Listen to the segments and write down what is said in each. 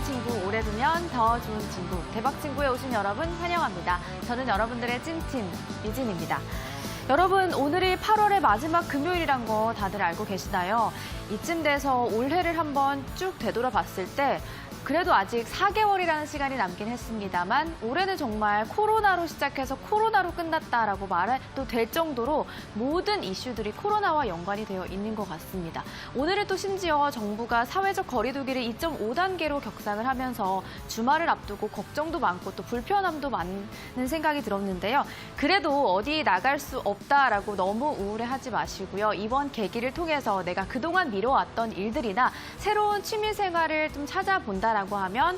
좋은 친구, 오래 두면 더 좋은 친구. 대박친구에 오신 여러분 환영합니다. 저는 여러분들의 찐친 유진입니다. 여러분, 오늘이 8월의 마지막 금요일이란 거 다들 알고 계시나요? 이쯤 돼서 올해를 한번 쭉 되돌아봤을 때 그래도 아직 4개월이라는 시간이 남긴 했습니다만 올해는 정말 코로나로 시작해서 코로나로 끝났다라고 말해도 될 정도로 모든 이슈들이 코로나와 연관이 되어 있는 것 같습니다. 오늘은 또 심지어 정부가 사회적 거리 두기를 2.5단계로 격상을 하면서 주말을 앞두고 걱정도 많고 또 불편함도 많은 생각이 들었는데요. 그래도 어디 나갈 수 없다라고 너무 우울해하지 마시고요. 이번 계기를 통해서 내가 그동안 미뤄왔던 일들이나 새로운 취미 생활을 좀 찾아본다라고 하면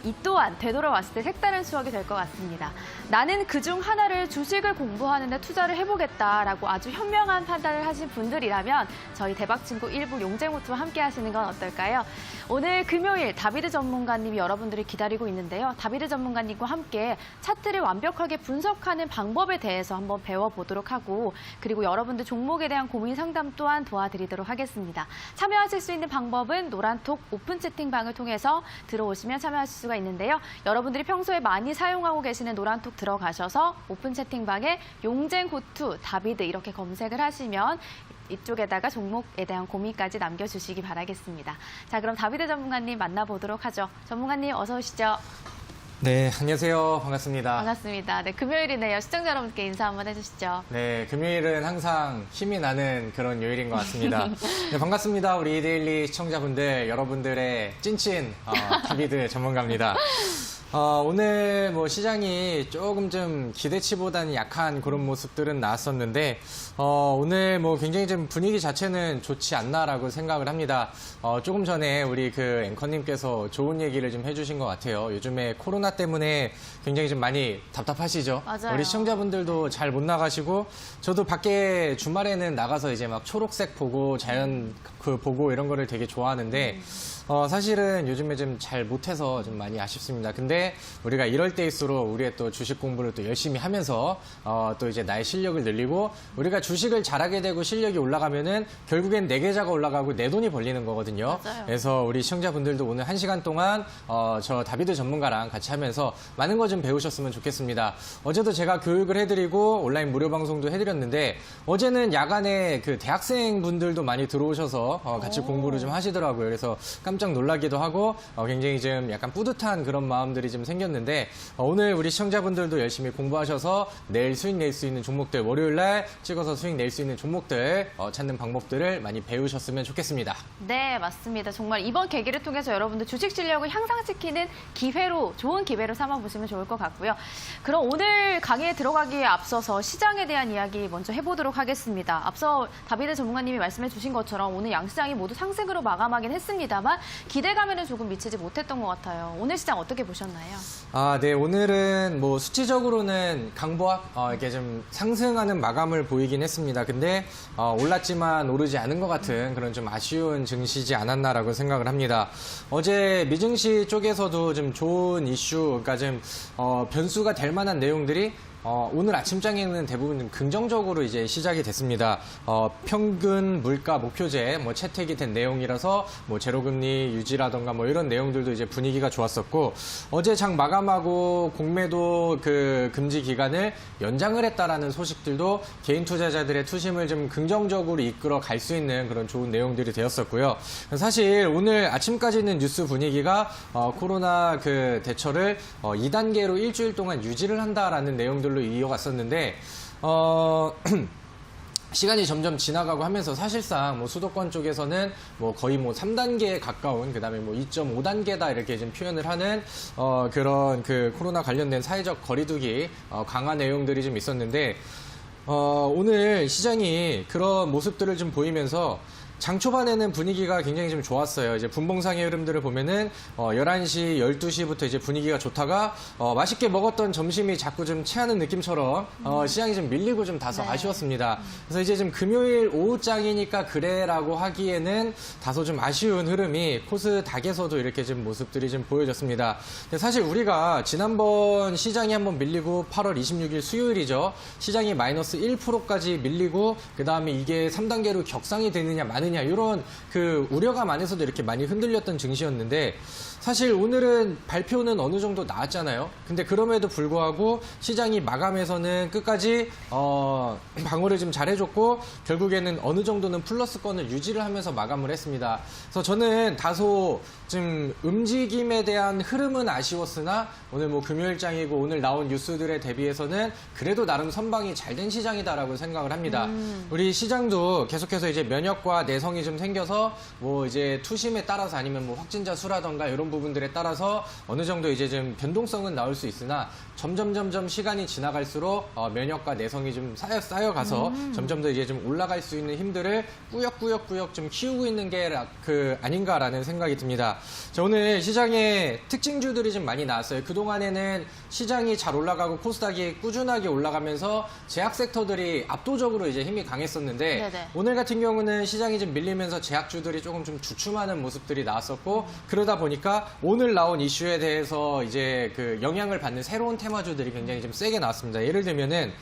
이 또한 되돌아왔을 때 색다른 추억이 될 것 같습니다. 나는 그중 하나를 주식을 공부하는 데 투자를 해보겠다라고 아주 현명한 판단을 하신 분들이라면 저희 대박친구 일부 용재모트와 함께 하시는 건 어떨까요? 오늘 금요일 다비드 전문가님이 여러분들이 기다리고 있는데요. 다비드 전문가님과 함께 차트를 완벽하게 분석하는 방법에 대해서 한번 배워보도록 하고 그리고 여러분들 종목에 대한 고민 상담 또한 도와드리도록 하겠습니다. 참여하실 수 있는 방법은 노란톡 오픈 채팅방을 통해서 들어오시면 참여하실 수가 있는데요. 여러분들이 평소에 많이 사용하고 계시는 노란톡 들어가셔서 오픈 채팅방에 용쟁고투 다비드 이렇게 검색을 하시면 이쪽에다가 종목에 대한 고민까지 남겨주시기 바라겠습니다. 자, 그럼 다비드 전문가님 만나보도록 하죠. 전문가님 어서 오시죠. 네, 안녕하세요. 반갑습니다. 반갑습니다. 네, 금요일이네요. 시청자 여러분께 인사 한번 해주시죠. 네, 금요일은 항상 힘이 나는 그런 요일인 것 같습니다. 네, 반갑습니다. 우리 이데일리 시청자분들, 여러분들의 찐친 다비드 전문가입니다. 오늘 뭐 시장이 조금 좀 기대치보다는 약한 그런 모습들은 나왔었는데 오늘 뭐 굉장히 좀 분위기 자체는 좋지 않나라고 생각을 합니다. 조금 전에 우리 그 앵커님께서 좋은 얘기를 좀 해주신 것 같아요. 요즘에 코로나 때문에 굉장히 좀 많이 답답하시죠? 맞아요. 우리 시청자분들도 잘 못 나가시고 저도 밖에 주말에는 나가서 이제 막 초록색 보고 자연 보고 이런 거를 되게 좋아하는데 사실은 요즘에 좀 잘 못해서 좀 많이 아쉽습니다. 근데 우리가 이럴 때일수록 우리의 또 주식 공부를 또 열심히 하면서 또 이제 나의 실력을 늘리고 우리가 주식을 잘하게 되고 실력이 올라가면은 결국엔 내 계좌가 올라가고 내 돈이 벌리는 거거든요. 맞아요. 그래서 우리 시청자분들도 오늘 1시간 동안 저 다비드 전문가랑 같이 하면서 많은 거 좀 배우셨으면 좋겠습니다. 어제도 제가 교육을 해드리고 온라인 무료 방송도 해드렸는데 어제는 야간에 그 대학생분들도 많이 들어오셔서 같이 공부를 좀 하시더라고요. 그래서 깜짝 놀라기도 하고 굉장히 좀 약간 뿌듯한 그런 마음들이 좀 생겼는데 오늘 우리 시청자분들도 열심히 공부하셔서 내일 수익 낼 수 있는 종목들 월요일 날 찍어서 수익 낼 수 있는 종목들 찾는 방법들을 많이 배우셨으면 좋겠습니다. 네, 맞습니다. 정말 이번 계기를 통해서 여러분들 주식 실력을 향상시키는 기회로, 좋은 기회로 삼아보시면 좋을 것 같고요. 그럼 오늘 강의에 들어가기에 앞서서 시장에 대한 이야기 먼저 해보도록 하겠습니다. 앞서 다비드 전문가님이 말씀해 주신 것처럼 오늘 양시장이 모두 상승으로 마감하긴 했습니다만 기대감에는 조금 미치지 못했던 것 같아요. 오늘 시장 어떻게 보셨나요? 네, 오늘은 뭐 수치적으로는 강보합 이렇게 좀 상승하는 마감을 보이긴 했습니다. 근데 올랐지만 오르지 않은 것 같은 그런 좀 아쉬운 증시지 않았나라고 생각을 합니다. 어제 미증시 쪽에서도 좀 좋은 이슈, 그러니까 좀 변수가 될 만한 내용들이 오늘 아침장에는 대부분 좀 긍정적으로 이제 시작이 됐습니다. 평균 물가 목표제 뭐 채택이 된 내용이라서 뭐 제로금리 유지라던가 뭐 이런 내용들도 이제 분위기가 좋았었고 어제 장 마감하고 공매도 그 금지 기간을 연장을 했다라는 소식들도 개인 투자자들의 투심을 좀 긍정적으로 이끌어 갈 수 있는 그런 좋은 내용들이 되었었고요. 사실 오늘 아침까지는 뉴스 분위기가 코로나 그 대처를 2단계로 일주일 동안 유지를 한다라는 내용들로 이어갔었는데 시간이 점점 지나가고 하면서 사실상 뭐 수도권 쪽에서는 뭐 거의 뭐 3단계에 가까운 그다음에 뭐 2.5단계다 이렇게 좀 표현을 하는 그런 그 코로나 관련된 사회적 거리두기 강화 내용들이 좀 있었는데 오늘 시장이 그런 모습들을 좀 보이면서 장 초반에는 분위기가 굉장히 좀 좋았어요. 이제 분봉상의 흐름들을 보면은 11시, 12시부터 이제 분위기가 좋다가 맛있게 먹었던 점심이 자꾸 좀 체하는 느낌처럼 시장이 좀 밀리고 좀 다소 아쉬웠습니다. 그래서 이제 좀 금요일 오후장이니까 그래라고 하기에는 다소 좀 아쉬운 흐름이 코스닥에서도 이렇게 좀 모습들이 좀 보여졌습니다. 근데 사실 우리가 지난번 시장이 한번 밀리고 8월 26일 수요일이죠. 시장이 마이너스 1%까지 밀리고 그다음에 이게 3단계로 격상이 되느냐 마느냐 이런 그 우려감 안에서도 이렇게 많이 흔들렸던 증시였는데 사실 오늘은 발표는 어느 정도 나왔잖아요. 근데 그럼에도 불구하고 시장이 마감에서는 끝까지 방어를 좀 잘해줬고 결국에는 어느 정도는 플러스권을 유지를 하면서 마감을 했습니다. 그래서 저는 다소 좀 움직임에 대한 흐름은 아쉬웠으나 오늘 뭐 금요일장이고 오늘 나온 뉴스들에 대비해서는 그래도 나름 선방이 잘 된 시장이다라고 생각을 합니다. 우리 시장도 계속해서 이제 면역과 내성이 좀 생겨서 뭐 이제 투심에 따라서 아니면 뭐 확진자 수라던가 이런 부분들에 따라서 어느 정도 이제 좀 변동성은 나올 수 있으나 점점 시간이 지나갈수록 면역과 내성이 좀 쌓여가서 점점 더 이제 좀 올라갈 수 있는 힘들을 꾸역꾸역 좀 키우고 있는 게 아닌가라는 생각이 듭니다. 자, 오늘 시장에 특징주들이 좀 많이 나왔어요. 그동안에는 시장이 잘 올라가고 코스닥이 꾸준하게 올라가면서 제약 섹터들이 압도적으로 이제 힘이 강했었는데 네네. 오늘 같은 경우는 시장이 좀 밀리면서 제약주들이 조금 좀 주춤하는 모습들이 나왔었고 그러다 보니까 오늘 나온 이슈에 대해서 이제 그 영향을 받는 새로운 테마주들이 굉장히 좀 세게 나왔습니다. 예를 들면은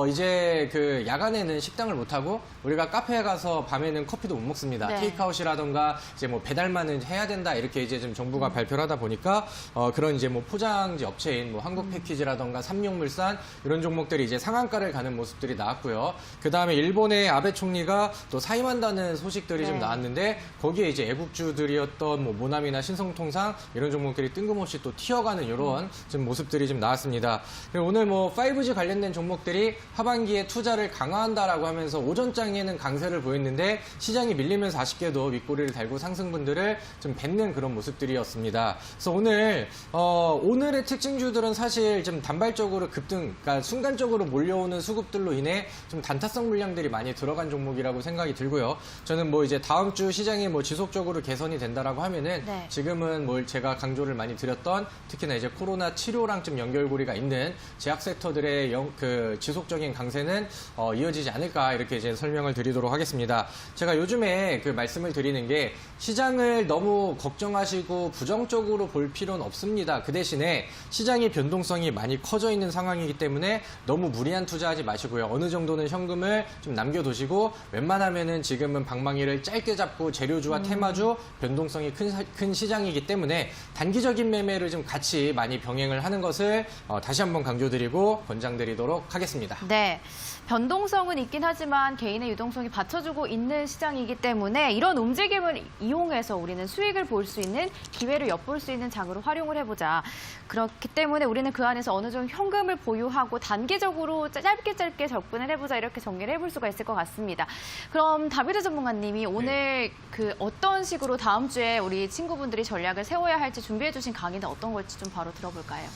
이제 그 야간에는 식당을 못 하고 우리가 카페에 가서 밤에는 커피도 못 먹습니다. 네. 테이크아웃이라던가 이제 뭐 배달만은 해야 된다 이렇게 이제 좀 정부가 발표를 하다 보니까 그런 이제 뭐 포장지 업체인 뭐 한국패키지라던가 삼용물산 이런 종목들이 이제 상한가를 가는 모습들이 나왔고요. 그 다음에 일본의 아베 총리가 또 사임한다는 소식들이 좀 네. 나왔는데 거기에 이제 애국주들이었던 뭐 모나미나 신성통상 이런 종목들이 뜬금없이 또 튀어가는 이런 좀 모습들이 좀 나왔습니다. 그리고 오늘 뭐 5G 관련된 종목들이 하반기에 투자를 강화한다라고 하면서 오전장에는 강세를 보였는데 시장이 밀리면서 아쉽게도 윗꼬리를 달고 상승분들을 좀 뱉는 그런 모습들이었습니다. 그래서 오늘의 특징주들은 사실 좀 단발적으로 그러니까 순간적으로 몰려오는 수급들로 인해 좀 단타성 물량들이 많이 들어간 종목이라고 생각이 들고요. 저는 뭐 이제 다음 주 시장이 뭐 지속적으로 개선이 된다라고 하면은 네. 지금은 뭘 제가 강조를 많이 드렸던 특히나 이제 코로나 치료랑 좀 연결고리가 있는 제약 섹터들의 그 지속적인 강세는 이어지지 않을까 이렇게 이제 설명을 드리도록 하겠습니다. 제가 요즘에 그 말씀을 드리는 게 시장을 너무 걱정하시고 부정적으로 볼 필요는 없습니다. 그 대신에 시장의 변동성이 많이 커져 있는 상황이기 때문에 너무 무리한 투자하지 마시고요. 어느 정도는 현금을 좀 남겨두시고 웬만하면은 지금은 방망이를 짧게 잡고 재료주와 테마주 변동성이 큰 시장이기 때문에 단기적인 매매를 좀 같이 많이 병행을 하는 것을 다시 한번 강조드리고 권장드리도록 하겠습니다. 네. 변동성은 있긴 하지만 개인의 유동성이 받쳐주고 있는 시장이기 때문에 이런 움직임을 이용해서 우리는 수익을 볼 수 있는 기회를 엿볼 수 있는 장으로 활용을 해보자. 그렇기 때문에 우리는 그 안에서 어느 정도 현금을 보유하고 단기적으로 짧게 접근을 해보자 이렇게 정리를 해볼 수가 있을 것 같습니다. 그럼 다비드 전문가님이 오늘 그 어떤 식으로 다음 주에 우리 친구분들이 전략을 세워야 할지 준비해 주신 강의는 어떤 걸지 좀 바로 들어볼까요?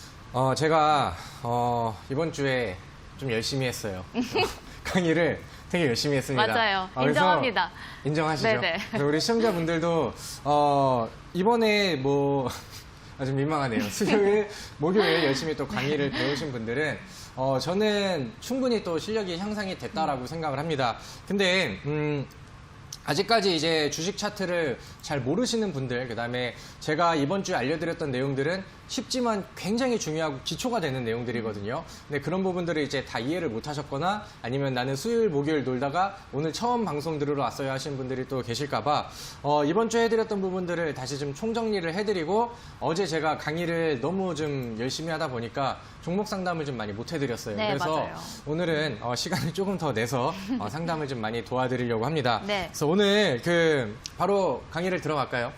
제가 이번 주에 좀 열심히 했어요. 강의를 되게 열심히 했습니다. 맞아요. 그래서 인정합니다. 인정하시죠? 네네. 그리고 우리 시청자분들도 이번에 뭐 좀 민망하네요. 수요일, 목요일 열심히 또 강의를 배우신 분들은 저는 충분히 또 실력이 향상이 됐다라고 생각을 합니다. 근데 아직까지 이제 주식 차트를 잘 모르시는 분들, 그다음에 제가 이번 주에 알려드렸던 내용들은 쉽지만 굉장히 중요하고 기초가 되는 내용들이거든요. 근데 그런 부분들을 이제 다 이해를 못 하셨거나 아니면 나는 수요일, 목요일 놀다가 오늘 처음 방송 들으러 왔어요 하시는 분들이 또 계실까봐 이번 주에 해드렸던 부분들을 다시 좀 총정리를 해드리고 어제 제가 강의를 너무 좀 열심히 하다 보니까 종목 상담을 좀 많이 못 해드렸어요. 네, 그래서 맞아요. 오늘은 시간을 조금 더 내서 상담을 좀 많이 도와드리려고 합니다. 네. 그래서 오늘 바로 강의를 들어갈까요?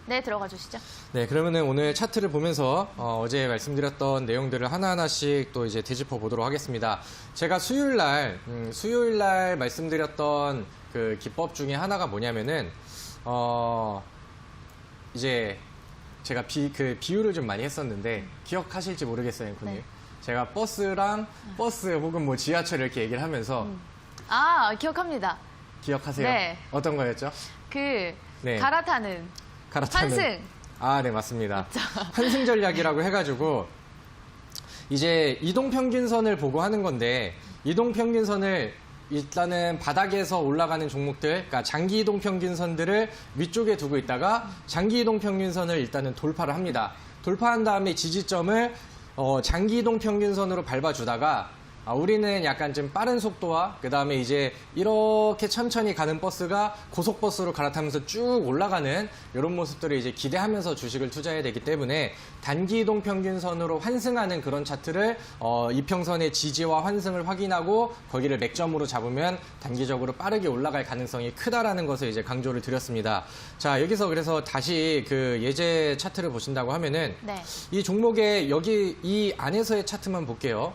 네, 들어가 주시죠. 네, 그러면은 오늘 차트를 보면서 어제 말씀드렸던 내용들을 하나하나씩 또 이제 되짚어 보도록 하겠습니다. 제가 수요일 날 말씀드렸던 그 기법 중에 하나가 뭐냐면은 이제 제가 비유를 좀 많이 했었는데 기억하실지 모르겠어요, 앵커님. 네. 제가 버스 혹은 뭐 지하철 이렇게 얘기를 하면서 아, 기억합니다. 기억하세요? 네. 어떤 거였죠? 네. 갈아타는 환승. 아, 네, 맞습니다. 환승 전략이라고 해가지고 이제 이동평균선을 보고 하는 건데 이동평균선을 일단은 바닥에서 올라가는 종목들, 그러니까 장기 이동평균선들을 위쪽에 두고 있다가 장기 이동평균선을 일단은 돌파를 합니다. 돌파한 다음에 지지점을 장기 이동평균선으로 밟아주다가 우리는 약간 좀 빠른 속도와 그 다음에 이제 이렇게 천천히 가는 버스가 고속버스로 갈아타면서 쭉 올라가는 이런 모습들을 이제 기대하면서 주식을 투자해야 되기 때문에 단기 이동 평균선으로 환승하는 그런 차트를 이평선의 지지와 환승을 확인하고 거기를 맥점으로 잡으면 단기적으로 빠르게 올라갈 가능성이 크다라는 것을 이제 강조를 드렸습니다. 자, 여기서 그래서 다시 그 예제 차트를 보신다고 하면은 네. 이 종목의 여기 이 안에서의 차트만 볼게요.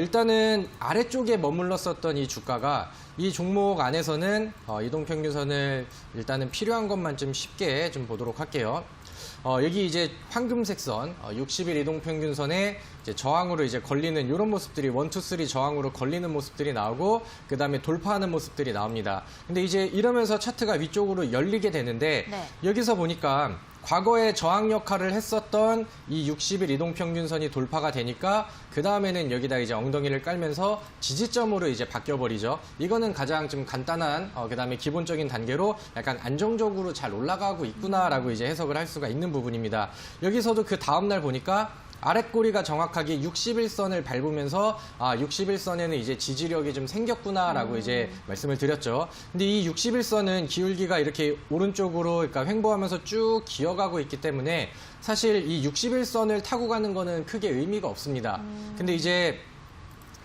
일단은 아래쪽에 머물렀었던 이 주가가 이 종목 안에서는 이동평균선을 일단은 필요한 것만 좀 쉽게 좀 보도록 할게요. 여기 이제 황금색 선, 60일 이동평균선에 이제 저항으로 이제 걸리는 이런 모습들이 1, 2, 3 저항으로 걸리는 모습들이 나오고 그 다음에 돌파하는 모습들이 나옵니다. 근데 이제 이러면서 차트가 위쪽으로 열리게 되는데 네. 여기서 보니까 과거에 저항 역할을 했었던 이 60일 이동평균선이 돌파가 되니까 그 다음에는 여기다 이제 엉덩이를 깔면서 지지점으로 이제 바뀌어버리죠. 이거는 가장 좀 간단한 그 다음에 기본적인 단계로 약간 안정적으로 잘 올라가고 있구나라고 이제 해석을 할 수가 있는 부분입니다. 여기서도 그 다음날 보니까 아랫꼬리가 정확하게 61선을 밟으면서 61선에는 이제 지지력이 좀 생겼구나라고 이제 말씀을 드렸죠. 근데 이 61선은 기울기가 이렇게 오른쪽으로 그러니까 횡보하면서 쭉 기어가고 있기 때문에 사실 이 61선을 타고 가는 거는 크게 의미가 없습니다. 근데 이제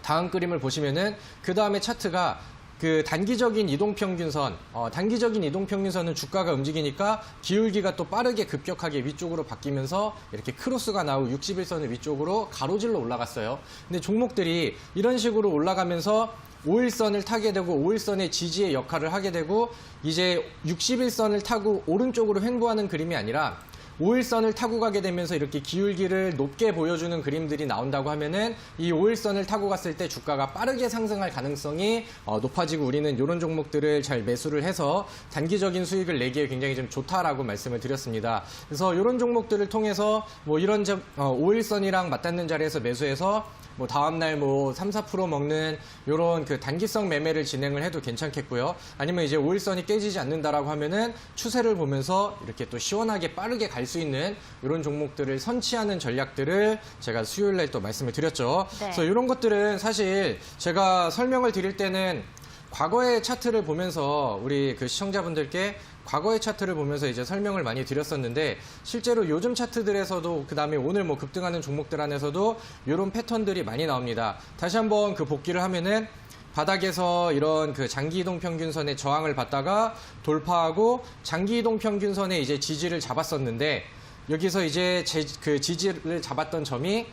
다음 그림을 보시면은 그 다음에 차트가 그 단기적인 이동평균선, 단기적인 이동평균선은 주가가 움직이니까 기울기가 또 빠르게 급격하게 위쪽으로 바뀌면서 이렇게 크로스가 나오고 61선을 위쪽으로 가로질러 올라갔어요. 근데 종목들이 이런 식으로 올라가면서 5일선을 타게 되고 5일선의 지지의 역할을 하게 되고 이제 61선을 타고 오른쪽으로 횡보하는 그림이 아니라 5일선을 타고 가게 되면서 이렇게 기울기를 높게 보여주는 그림들이 나온다고 하면은 이 5일선을 타고 갔을 때 주가가 빠르게 상승할 가능성이 높아지고 우리는 이런 종목들을 잘 매수를 해서 단기적인 수익을 내기에 굉장히 좀 좋다라고 말씀을 드렸습니다. 그래서 이런 종목들을 통해서 뭐 이런 5일선이랑 맞닿는 자리에서 매수해서 뭐 다음날 뭐 3, 4% 먹는 이런 그 단기성 매매를 진행을 해도 괜찮겠고요. 아니면 이제 5일선이 깨지지 않는다라고 하면은 추세를 보면서 이렇게 또 시원하게 빠르게 갈 수 있는 이런 종목들을 선취하는 전략들을 제가 수요일날 또 말씀을 드렸죠. 네. 그래서 이런 것들은 사실 제가 설명을 드릴 때는 과거의 차트를 보면서 우리 그 시청자분들께 과거의 차트를 보면서 이제 설명을 많이 드렸었는데 실제로 요즘 차트들에서도 그 다음에 오늘 뭐 급등하는 종목들 안에서도 이런 패턴들이 많이 나옵니다. 다시 한번 그 복기를 하면은 바닥에서 이런 그 장기 이동 평균선의 저항을 받다가 돌파하고 장기 이동 평균선에 이제 지지를 잡았었는데 여기서 이제 그 지지를 잡았던 점이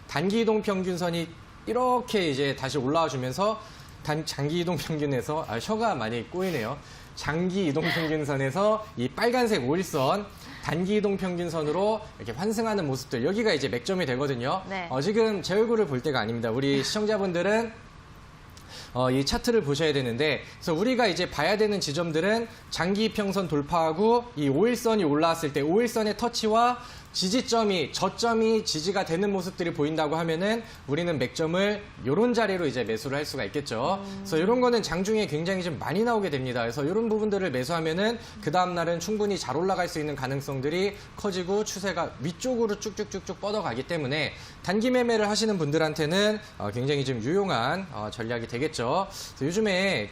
단기 이동 평균선이 이렇게 이제 다시 올라와 주면서 장기 이동 평균에서 혀가 많이 꼬이네요. 장기 이동 평균선에서 이 빨간색 5일선 단기 이동 평균선으로 이렇게 환승하는 모습들 여기가 이제 맥점이 되거든요. 네. 지금 제 얼굴을 볼 때가 아닙니다. 우리 시청자분들은 이 차트를 보셔야 되는데 그래서 우리가 이제 봐야 되는 지점들은 장기 이평선 돌파하고 이 5일선이 올라왔을 때 5일선의 터치와 지지점이 저점이 지지가 되는 모습들이 보인다고 하면은 우리는 맥점을 이런 자리로 이제 매수를 할 수가 있겠죠. 그래서 이런 거는 장중에 굉장히 좀 많이 나오게 됩니다. 그래서 이런 부분들을 매수하면은 그 다음 날은 충분히 잘 올라갈 수 있는 가능성들이 커지고 추세가 위쪽으로 쭉쭉쭉쭉 뻗어가기 때문에 단기 매매를 하시는 분들한테는 굉장히 좀 유용한 전략이 되겠죠. 그래서 요즘에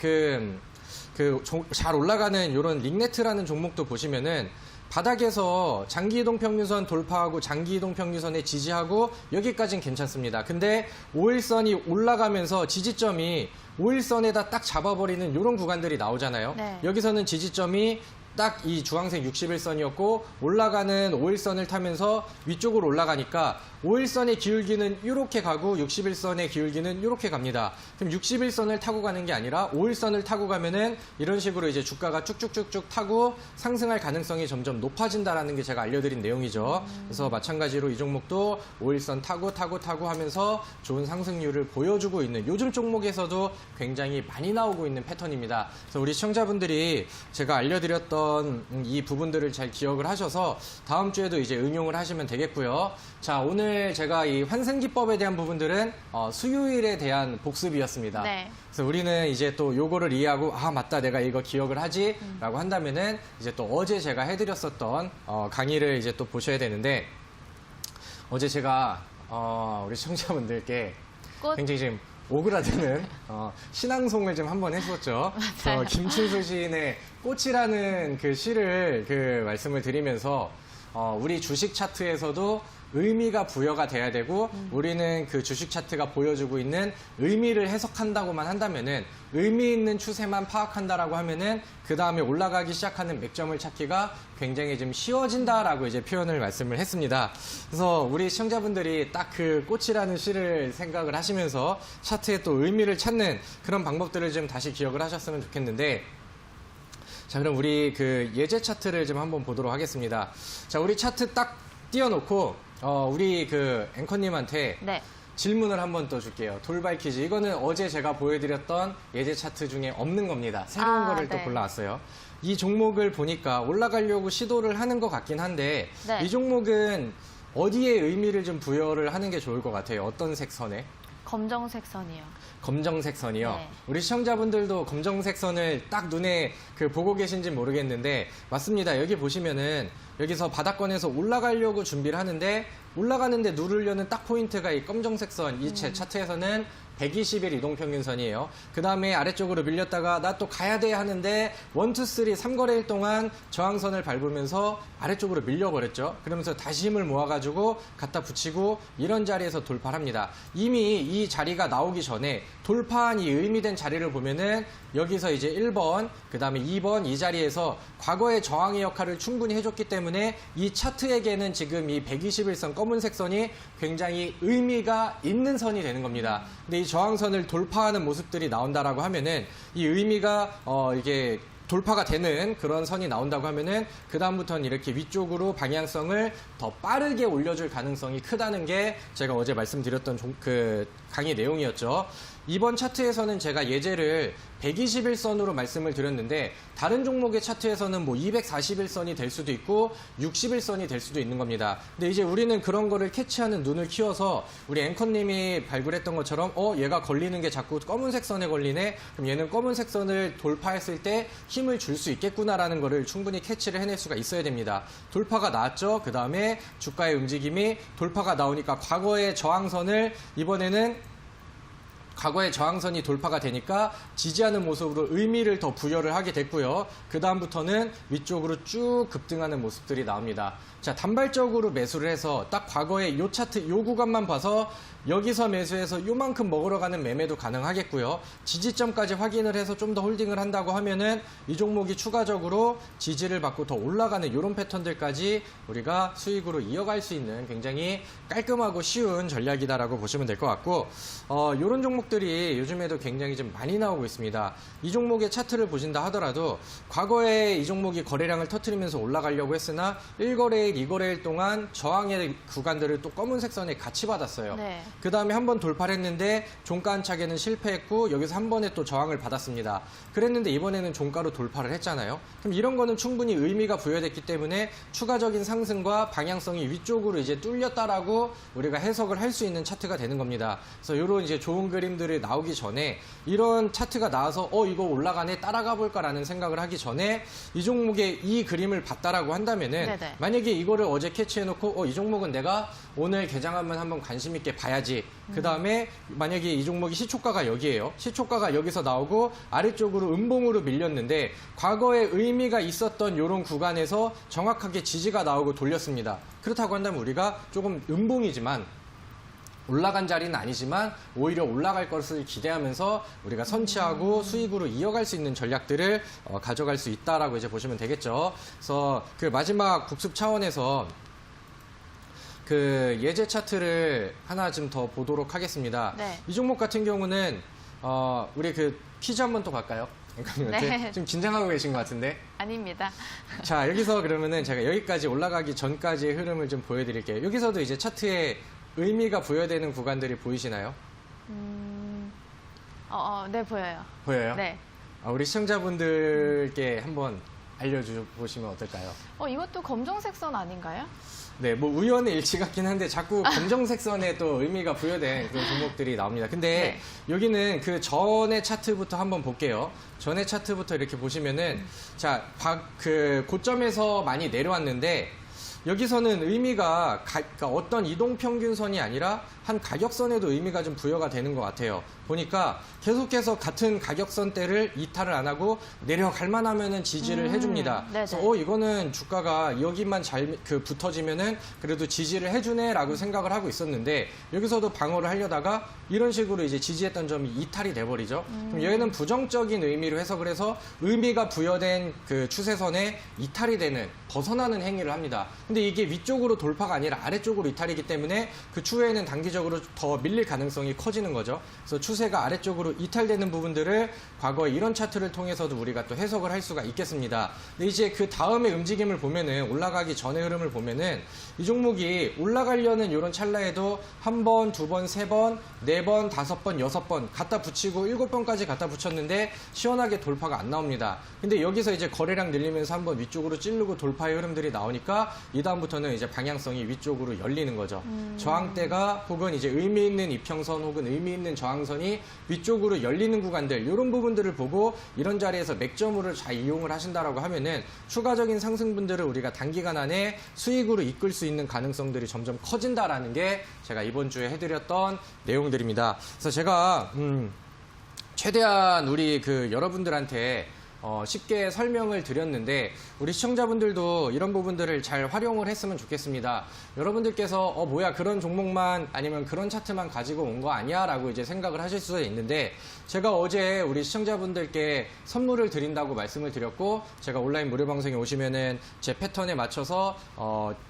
잘 올라가는 이런 링네트라는 종목도 보시면은 바닥에서 장기 이동 평균선 돌파하고 장기 이동 평균선에 지지하고 여기까지는 괜찮습니다. 근데 5일선이 올라가면서 지지점이 5일선에다 딱 잡아버리는 이런 구간들이 나오잖아요. 네. 여기서는 지지점이 딱 이 주황색 61선이었고 올라가는 5일선을 타면서 위쪽으로 올라가니까 5일선의 기울기는 이렇게 가고 61선의 기울기는 이렇게 갑니다. 그럼 61선을 타고 가는 게 아니라 5일선을 타고 가면은 이런 식으로 이제 주가가 쭉쭉쭉쭉 타고 상승할 가능성이 점점 높아진다라는 게 제가 알려드린 내용이죠. 그래서 마찬가지로 이 종목도 5일선 타고 하면서 좋은 상승률을 보여주고 있는 요즘 종목에서도 굉장히 많이 나오고 있는 패턴입니다. 그래서 우리 시청자분들이 제가 알려드렸던 이 부분들을 잘 기억을 하셔서 다음 주에도 이제 응용을 하시면 되겠고요. 자, 오늘 제가 이 환승 기법에 대한 부분들은 수요일에 대한 복습이었습니다. 네. 그래서 우리는 이제 또 요거를 이해하고 맞다 내가 이거 기억을 하지 라고 한다면은 이제 또 어제 제가 해드렸었던 강의를 이제 또 보셔야 되는데 어제 제가 우리 시청자분들께 꽃. 굉장히 지금 오그라드는 신앙송을 좀 한번 했었죠. 그래서 김춘수 시인의 꽃이라는 그 시를 그 말씀을 드리면서 우리 주식 차트에서도 의미가 부여가 돼야 되고 우리는 그 주식 차트가 보여주고 있는 의미를 해석한다고만 한다면은 의미 있는 추세만 파악한다라고 하면은 그 다음에 올라가기 시작하는 맥점을 찾기가 굉장히 좀 쉬워진다라고 이제 표현을 말씀을 했습니다. 그래서 우리 시청자분들이 딱 그 꽃이라는 시를 생각을 하시면서 차트에 또 의미를 찾는 그런 방법들을 좀 다시 기억을 하셨으면 좋겠는데 자, 그럼 우리 그 예제 차트를 좀 한번 보도록 하겠습니다. 자, 우리 차트 딱 띄워놓고 우리 그 앵커님한테 네. 질문을 한번 또 줄게요. 돌발 퀴즈. 이거는 어제 제가 보여드렸던 예제 차트 중에 없는 겁니다. 새로운 거를 또 네. 골라왔어요. 이 종목을 보니까 올라가려고 시도를 하는 것 같긴 한데 네. 이 종목은 어디에 의미를 좀 부여를 하는 게 좋을 것 같아요? 어떤 색선에? 검정색 선이요. 검정색 선이요. 네. 우리 시청자분들도 검정색 선을 딱 눈에 그 보고 계신지 모르겠는데 맞습니다. 여기 보시면은 여기서 바닥권에서 올라가려고 준비를 하는데 올라가는데 누르려는 딱 포인트가 이 검정색 선, 이 차트에서는 120일 이동평균선이에요. 그 다음에 아래쪽으로 밀렸다가 나 또 가야 돼 하는데 1, 2, 3, 3거래일 동안 저항선을 밟으면서 아래쪽으로 밀려버렸죠. 그러면서 다시 힘을 모아가지고 갖다 붙이고 이런 자리에서 돌파를 합니다. 이미 이 자리가 나오기 전에 돌파한 이 의미된 자리를 보면은 여기서 이제 1번, 그 다음에 2번 이 자리에서 과거의 저항의 역할을 충분히 해줬기 때문에 이 차트에게는 지금 이 121선 검은색 선이 굉장히 의미가 있는 선이 되는 겁니다. 근데 이 저항선을 돌파하는 모습들이 나온다라고 하면은 이 의미가 이게 돌파가 되는 그런 선이 나온다고 하면은 그다음부터는 이렇게 위쪽으로 방향성을 더 빠르게 올려줄 가능성이 크다는 게 제가 어제 말씀드렸던 그 강의 내용이었죠. 이번 차트에서는 제가 예제를 121선으로 말씀을 드렸는데 다른 종목의 차트에서는 뭐 241선이 될 수도 있고 61선이 될 수도 있는 겁니다. 근데 이제 우리는 그런 거를 캐치하는 눈을 키워서 우리 앵커님이 발굴했던 것처럼 얘가 걸리는 게 자꾸 검은색 선에 걸리네. 그럼 얘는 검은색 선을 돌파했을 때 힘을 줄 수 있겠구나라는 거를 충분히 캐치를 해낼 수가 있어야 됩니다. 돌파가 나왔죠. 그 다음에 주가의 움직임이 돌파가 나오니까 과거의 저항선을 이번에는 과거의 저항선이 돌파가 되니까 지지하는 모습으로 의미를 더 부여를 하게 됐고요. 그 다음부터는 위쪽으로 쭉 급등하는 모습들이 나옵니다. 자, 단발적으로 매수를 해서 딱 과거의 요 차트 요 구간만 봐서 여기서 매수해서 요만큼 먹으러 가는 매매도 가능하겠고요. 지지점까지 확인을 해서 좀 더 홀딩을 한다고 하면은 이 종목이 추가적으로 지지를 받고 더 올라가는 이런 패턴들까지 우리가 수익으로 이어갈 수 있는 굉장히 깔끔하고 쉬운 전략이다라고 보시면 될 것 같고 이런 종목들이 요즘에도 굉장히 좀 많이 나오고 있습니다. 이 종목의 차트를 보신다 하더라도 과거에 이 종목이 거래량을 터뜨리면서 올라가려고 했으나 1거래일, 2거래일 동안 저항의 구간들을 또 검은색 선에 같이 받았어요. 네. 그 다음에 한 번 돌파를 했는데 종가 안착에는 실패했고 여기서 한 번에 또 저항을 받았습니다. 그랬는데 이번에는 종가로 돌파를 했잖아요. 그럼 이런 거는 충분히 의미가 부여됐기 때문에 추가적인 상승과 방향성이 위쪽으로 이제 뚫렸다라고 우리가 해석을 할 수 있는 차트가 되는 겁니다. 그래서 이런 이제 좋은 그림들이 나오기 전에 이런 차트가 나와서 이거 올라가네 따라가 볼까라는 생각을 하기 전에 이 종목의 이 그림을 봤다라고 한다면은 네네. 만약에 이거를 어제 캐치해놓고 이 종목은 내가 오늘 개장하면 한번 관심 있게 봐야지. 그 다음에 만약에 이 종목이 시초가가 여기에요. 시초가가 여기서 나오고 아래쪽으로 음봉으로 밀렸는데 과거에 의미가 있었던 이런 구간에서 정확하게 지지가 나오고 돌렸습니다. 그렇다고 한다면 우리가 조금 음봉이지만 올라간 자리는 아니지만 오히려 올라갈 것을 기대하면서 우리가 선취하고 수익으로 이어갈 수 있는 전략들을 가져갈 수 있다라고 이제 보시면 되겠죠. 그래서 그 마지막 복습 차원에서 그 예제 차트를 하나 좀 더 보도록 하겠습니다. 네. 이 종목 같은 경우는 우리 그 퀴즈 한번 또 갈까요? 네. 좀 긴장하고 계신 것 같은데. 아닙니다. 자, 여기서 그러면은 제가 여기까지 올라가기 전까지의 흐름을 좀 보여드릴게요. 여기서도 이제 차트에 의미가 부여되는 구간들이 보이시나요? 네, 보여요. 보여요? 네. 우리 시청자분들께 한번 알려주시면 어떨까요? 이것도 검정색 선 아닌가요? 네, 뭐 우연의 일치 같긴 한데 자꾸 검정색 선에 또 의미가 부여된 그런 종목들이 나옵니다. 근데 여기는 그 전의 차트부터 한번 볼게요. 전의 차트부터 이렇게 보시면은 자, 그 고점에서 많이 내려왔는데 여기서는 의미가 그러니까 어떤 이동평균선이 아니라 한 가격선에도 의미가 좀 부여가 되는 것 같아요. 보니까 계속해서 같은 가격선대를 이탈을 안 하고 내려갈 만하면은 지지를 해줍니다. 네네. 그래서 이거는 주가가 여기만 잘 붙어지면은 그래도 지지를 해주네라고 생각을 하고 있었는데 여기서도 방어를 하려다가 이런 식으로 이제 지지했던 점이 이탈이 돼버리죠. 그럼 얘는 부정적인 의미로 해석을 해서 의미가 부여된 그 추세선에 이탈이 되는 벗어나는 행위를 합니다. 근데 이게 위쪽으로 돌파가 아니라 아래쪽으로 이탈이기 때문에 그 추후에는 단기적으로 더 밀릴 가능성이 커지는 거죠. 그래서 추세가 아래쪽으로 이탈되는 부분들을 과거 이런 차트를 통해서도 우리가 또 해석을 할 수가 있겠습니다. 근데 이제 그 다음에 움직임을 보면은 올라가기 전의 흐름을 보면은 이 종목이 올라가려는 이런 찰나에도 한 번, 두 번, 세 번, 네 번, 다섯 번, 여섯 번 갖다 붙이고 일곱 번까지 갖다 붙였는데 시원하게 돌파가 안 나옵니다. 근데 여기서 이제 거래량 늘리면서 한번 위쪽으로 찌르고 돌파의 흐름들이 나오니까 이 다음부터는 이제 방향성이 위쪽으로 열리는 거죠. 저항대가 혹은 이제 의미 있는 이평선 혹은 의미 있는 저항선이 위쪽으로 열리는 구간들 이런 부분들을 보고 이런 자리에서 맥점으로 잘 이용을 하신다라고 하면은 추가적인 상승분들을 우리가 단기간 안에 수익으로 이끌 수 있는 가능성들이 점점 커진다라는 게 제가 이번 주에 해드렸던 내용들입니다. 그래서 제가 최대한 우리 그 여러분들한테 쉽게 설명을 드렸는데 우리 시청자분들도 이런 부분들을 잘 활용을 했으면 좋겠습니다. 여러분들께서 뭐야 그런 종목만 아니면 그런 차트만 가지고 온 거 아니야 라고 이제 생각을 하실 수도 있는데 제가 어제 우리 시청자분들께 선물을 드린다고 말씀을 드렸고 제가 온라인 무료 방송에 오시면은 제 패턴에 맞춰서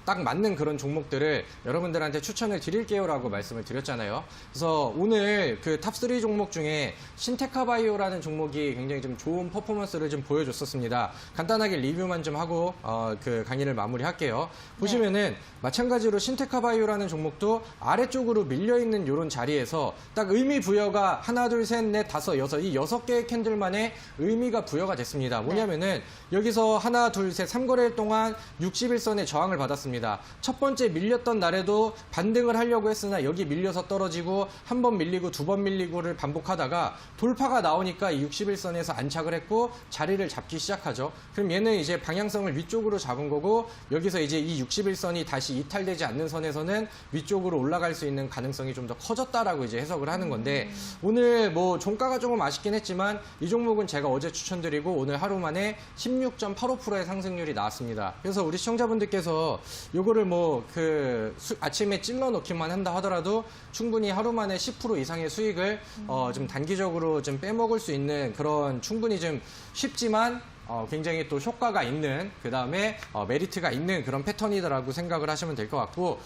딱 맞는 그런 종목들을 여러분들한테 추천을 드릴게요 라고 말씀을 드렸잖아요. 그래서 오늘 그 탑3 종목 중에 신테카바이오라는 종목이 굉장히 좀 좋은 퍼포먼스를 좀 보여줬었습니다. 간단하게 리뷰만 좀 하고 그 강의를 마무리할게요. 보시면은 마찬가지로 신테카바이오라는 종목도 아래쪽으로 밀려있는 이런 자리에서 딱 의미 부여가 하나, 둘, 셋, 넷, 다섯, 여섯 이 6개의 캔들만의 의미가 부여가 됐습니다. 뭐냐면은 여기서 하나, 둘, 셋, 3거래일 동안 61선의 저항을 받았습니다. 첫 번째 밀렸던 날에도 반등을 하려고 했으나 여기 밀려서 떨어지고 한 번 밀리고 두 번 밀리고를 반복하다가 돌파가 나오니까 이 61선에서 안착을 했고 자리를 잡기 시작하죠. 그럼 얘는 이제 방향성을 위쪽으로 잡은 거고 여기서 이제 이 61선이 다시 이탈되지 않는 선에서는 위쪽으로 올라갈 수 있는 가능성이 좀 더 커졌다라고 이제 해석을 하는 건데 오늘 뭐 종가가 조금 아쉽긴 했지만 이 종목은 제가 어제 추천드리고 오늘 하루 만에 16.85%의 상승률이 나왔습니다. 그래서 우리 시청자분들께서 요거를 뭐 그 아침에 찔러 놓기만 한다 하더라도 충분히 하루 만에 10% 이상의 수익을 좀 단기적으로 좀 빼먹을 수 있는 그런 충분히 좀 쉽지만 굉장히 또 효과가 있는 그 다음에 메리트가 있는 그런 패턴이다라고 생각을 하시면 될 것 같고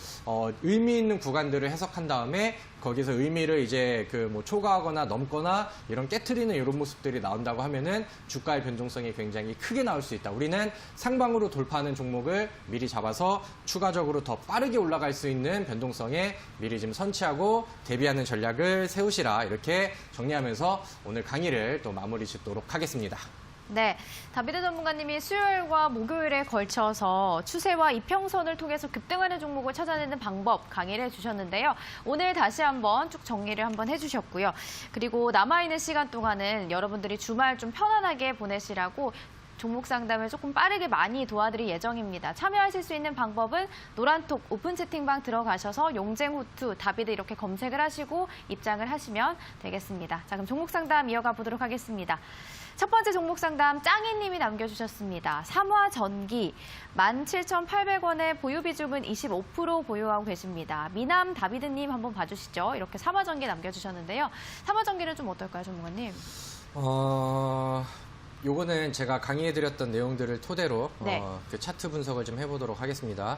의미 있는 구간들을 해석한 다음에 거기서 의미를 이제 그 뭐 초과하거나 넘거나 이런 깨트리는 이런 모습들이 나온다고 하면은 주가의 변동성이 굉장히 크게 나올 수 있다. 우리는 상방으로 돌파하는 종목을 미리 잡아서 추가적으로 더 빠르게 올라갈 수 있는 변동성에 미리 좀 선취하고 대비하는 전략을 세우시라 이렇게 정리하면서 오늘 강의를 또 마무리 짓도록 하겠습니다. 네, 다비드 전문가님이 수요일과 목요일에 걸쳐서 추세와 이평선을 통해서 급등하는 종목을 찾아내는 방법 강의를 해주셨는데요. 오늘 다시 한번 쭉 정리를 한번 해주셨고요. 그리고 남아있는 시간 동안은 여러분들이 주말 좀 편안하게 보내시라고 종목 상담을 조금 빠르게 많이 도와드릴 예정입니다. 참여하실 수 있는 방법은 노란톡 오픈 채팅방 들어가셔서 용쟁호투 다비드 이렇게 검색을 하시고 입장을 하시면 되겠습니다. 자, 그럼 종목 상담 이어가 보도록 하겠습니다. 첫 번째 종목 상담 짱이님이 남겨주셨습니다. 삼화전기 17,800원의 보유 비중은 25% 보유하고 계십니다. 미남 다비드님 한번 봐주시죠. 이렇게 삼화전기 남겨주셨는데요. 삼화전기는 좀 어떨까요, 전문가님? 요거는 제가 강의해드렸던 내용들을 토대로 네. 그 차트 분석을 좀 해보도록 하겠습니다.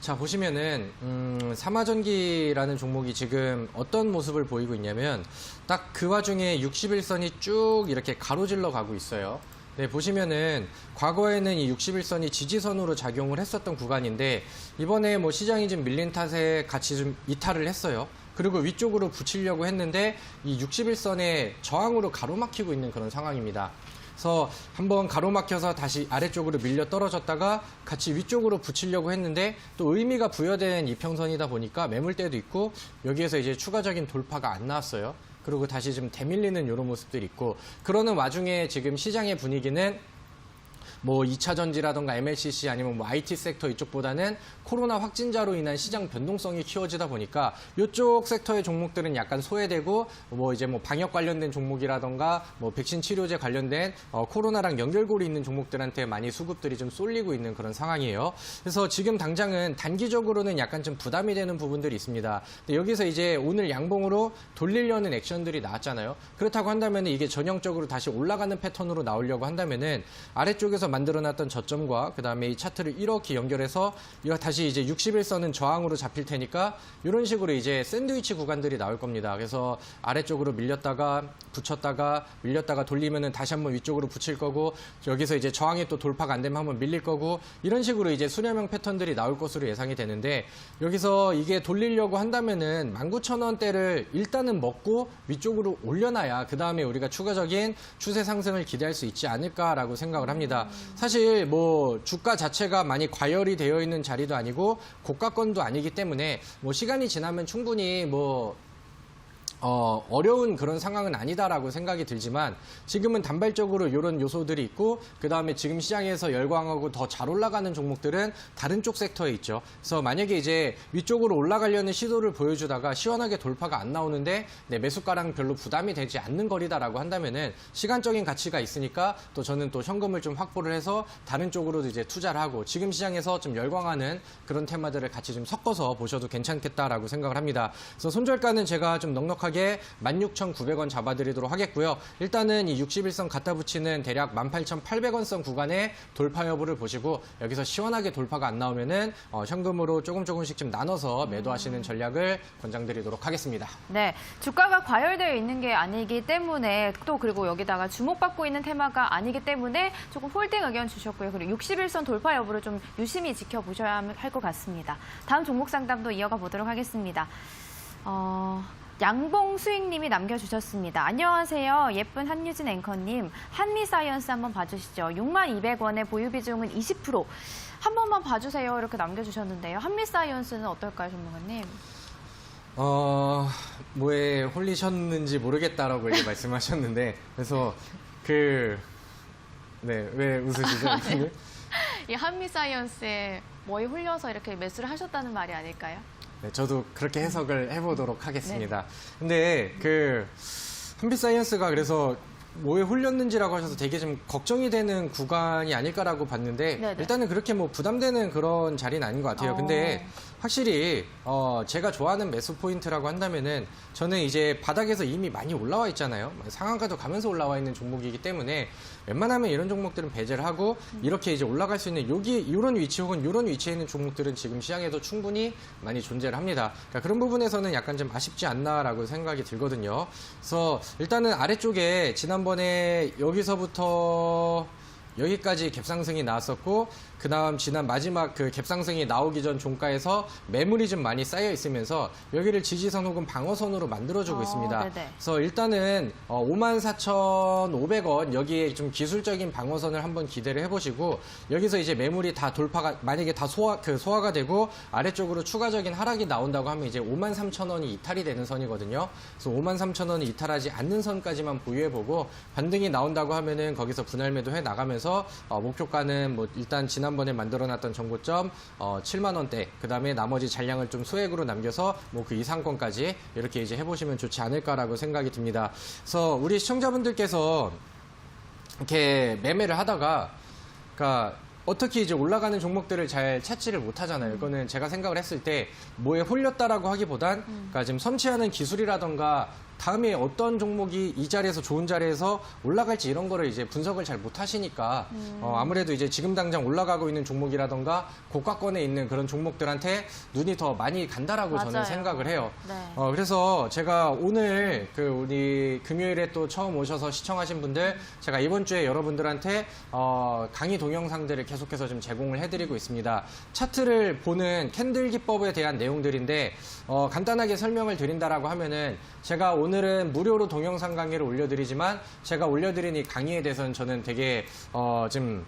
자, 보시면은 삼화전기라는 종목이 지금 어떤 모습을 보이고 있냐면 딱 그 와중에 61선이 쭉 이렇게 가로질러 가고 있어요. 네, 보시면은 과거에는 이 61선이 지지선으로 작용을 했었던 구간인데 이번에 뭐 시장이 좀 밀린 탓에 같이 좀 이탈을 했어요. 그리고 위쪽으로 붙이려고 했는데 이 61선에 저항으로 가로막히고 있는 그런 상황입니다. 그래서 한번 가로막혀서 다시 아래쪽으로 밀려 떨어졌다가 같이 위쪽으로 붙이려고 했는데 또 의미가 부여된 이평선이다 보니까 매물대도 있고 여기에서 이제 추가적인 돌파가 안 나왔어요. 그리고 다시 좀 대밀리는 이런 모습들이 있고 그러는 와중에 지금 시장의 분위기는 뭐 2차 전지라던가 MLCC 아니면 뭐 IT 섹터 이쪽보다는 코로나 확진자로 인한 시장 변동성이 키워지다 보니까 이쪽 섹터의 종목들은 약간 소외되고 뭐 이제 뭐 방역 관련된 종목이라던가 뭐 백신 치료제 관련된 코로나랑 연결고리 있는 종목들한테 많이 수급들이 좀 쏠리고 있는 그런 상황이에요. 그래서 지금 당장은 단기적으로는 약간 좀 부담이 되는 부분들이 있습니다. 근데 여기서 이제 오늘 양봉으로 돌리려는 액션들이 나왔잖아요. 그렇다고 한다면 이게 전형적으로 다시 올라가는 패턴으로 나오려고 한다면은 아래쪽에서 만들어놨던 저점과 그다음에 이 차트를 이렇게 연결해서 이거 다시 이제 61선은 저항으로 잡힐 테니까 이런 식으로 이제 샌드위치 구간들이 나올 겁니다. 그래서 아래쪽으로 밀렸다가 붙였다가 밀렸다가 돌리면은 다시 한번 위쪽으로 붙일 거고 여기서 이제 저항이 또 돌파가 안 되면 한번 밀릴 거고 이런 식으로 이제 수렴형 패턴들이 나올 것으로 예상이 되는데 여기서 이게 돌리려고 한다면은 19,000원대를 일단은 먹고 위쪽으로 올려놔야 그 다음에 우리가 추가적인 추세 상승을 기대할 수 있지 않을까라고 생각을 합니다. 사실 뭐 주가 자체가 많이 과열이 되어 있는 자리도 아니고 고가권도 아니기 때문에 뭐 시간이 지나면 충분히 뭐 어려운 그런 상황은 아니다라고 생각이 들지만 지금은 단발적으로 이런 요소들이 있고 그다음에 지금 시장에서 열광하고 더 잘 올라가는 종목들은 다른 쪽 섹터에 있죠. 그래서 만약에 이제 위쪽으로 올라가려는 시도를 보여주다가 시원하게 돌파가 안 나오는데 매수가랑 별로 부담이 되지 않는 거리다라고 한다면은 시간적인 가치가 있으니까 또 저는 또 현금을 좀 확보를 해서 다른 쪽으로도 이제 투자를 하고 지금 시장에서 좀 열광하는 그런 테마들을 같이 좀 섞어서 보셔도 괜찮겠다라고 생각을 합니다. 그래서 손절가는 제가 좀 넉넉하게 16,900원 잡아드리도록 하겠고요. 일단은 이 61선 갖다 붙이는 대략 18,800원 선 구간의 돌파 여부를 보시고 여기서 시원하게 돌파가 안 나오면은 현금으로 조금씩 좀 나눠서 매도하시는 전략을 권장드리도록 하겠습니다. 네, 주가가 과열되어 있는 게 아니기 때문에 또 그리고 여기다가 주목받고 있는 테마가 아니기 때문에 조금 홀딩 의견 주셨고요. 그리고 61선 돌파 여부를 좀 유심히 지켜보셔야 할 것 같습니다. 다음 종목 상담도 이어가 보도록 하겠습니다. 양봉수익님이 남겨주셨습니다. 안녕하세요. 예쁜 한유진 앵커님. 한미사이언스 한번 봐주시죠. 62,200원의 보유 비중은 20%. 한 번만 봐주세요. 이렇게 남겨주셨는데요. 한미사이언스는 어떨까요, 전문가님? 뭐에 홀리셨는지 모르겠다라고 이렇게 말씀하셨는데 그래서 네, 왜 웃으시죠? 이 한미사이언스에 뭐에 홀려서 이렇게 매수를 하셨다는 말이 아닐까요? 네, 저도 그렇게 해석을 해보도록 하겠습니다. 근데 한빛사이언스가 그래서 뭐에 홀렸는지라고 하셔서 되게 좀 걱정이 되는 구간이 아닐까라고 봤는데 네네. 일단은 그렇게 뭐 부담되는 그런 자리는 아닌 것 같아요. 근데 확실히 제가 좋아하는 매수 포인트라고 한다면은 저는 이제 바닥에서 이미 많이 올라와 있잖아요. 상한가도 가면서 올라와 있는 종목이기 때문에 웬만하면 이런 종목들은 배제를 하고 이렇게 이제 올라갈 수 있는 이런 위치 혹은 이런 위치에 있는 종목들은 지금 시장에도 충분히 많이 존재를 합니다. 그러니까 그런 부분에서는 약간 좀 아쉽지 않나라고 생각이 들거든요. 그래서 일단은 아래쪽에 지난번에 여기서부터 여기까지 갭상승이 나왔었고 그다음 지난 마지막 그 갭상승이 나오기 전 종가에서 매물이 좀 많이 쌓여 있으면서 여기를 지지선 혹은 방어선으로 만들어주고 있습니다. 네네. 그래서 일단은 54,500원 여기에 좀 기술적인 방어선을 한번 기대를 해보시고 여기서 이제 매물이 다 돌파가 만약에 다 소화가 되고 아래쪽으로 추가적인 하락이 나온다고 하면 이제 53,000원이 이탈이 되는 선이거든요. 그래서 53,000원이 이탈하지 않는 선까지만 보유해보고 반등이 나온다고 하면은 거기서 분할 매도해 나가면서 목표가는 뭐 일단 지난번에 만들어놨던 정고점 7만 원대, 그 다음에 나머지 잔량을 좀 소액으로 남겨서 뭐 그 이상권까지 이렇게 이제 해보시면 좋지 않을까라고 생각이 듭니다. 그래서 우리 시청자분들께서 이렇게 매매를 하다가, 그러니까 어떻게 이제 올라가는 종목들을 잘 찾지를 못하잖아요. 이거는 제가 생각을 했을 때 뭐에 홀렸다라고 하기보단, 그러니까 지금 선취하는 기술이라던가 다음에 어떤 종목이 이 자리에서 좋은 자리에서 올라갈지 이런 거를 이제 분석을 잘 못하시니까 아무래도 이제 지금 당장 올라가고 있는 종목이라던가 고가권에 있는 그런 종목들한테 눈이 더 많이 간다라고 맞아요. 저는 생각을 해요. 네. 그래서 제가 오늘 우리 금요일에 또 처음 오셔서 시청하신 분들 제가 이번 주에 여러분들한테 강의 동영상들을 계속해서 좀 제공을 해드리고 있습니다. 차트를 보는 캔들 기법에 대한 내용들인데 간단하게 설명을 드린다라고 하면은 제가 오늘은 무료로 동영상 강의를 올려드리지만 제가 올려드린 이 강의에 대해서는 저는 되게 좀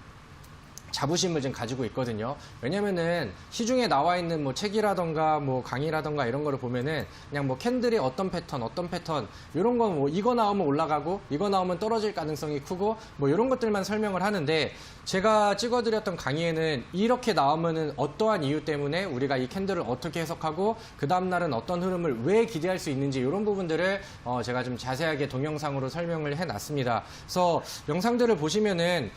자부심을 좀 가지고 있거든요. 왜냐면은 시중에 나와 있는 뭐 책이라던가 뭐 강의라던가 이런 거를 보면은 그냥 뭐 캔들이 어떤 패턴 이런 건 뭐 이거 나오면 올라가고 이거 나오면 떨어질 가능성이 크고 뭐 이런 것들만 설명을 하는데, 제가 찍어드렸던 강의에는 이렇게 나오면은 어떠한 이유 때문에 우리가 이 캔들을 어떻게 해석하고 그 다음날은 어떤 흐름을 왜 기대할 수 있는지 이런 부분들을 제가 좀 자세하게 동영상으로 설명을 해놨습니다. 그래서 영상들을 보시면은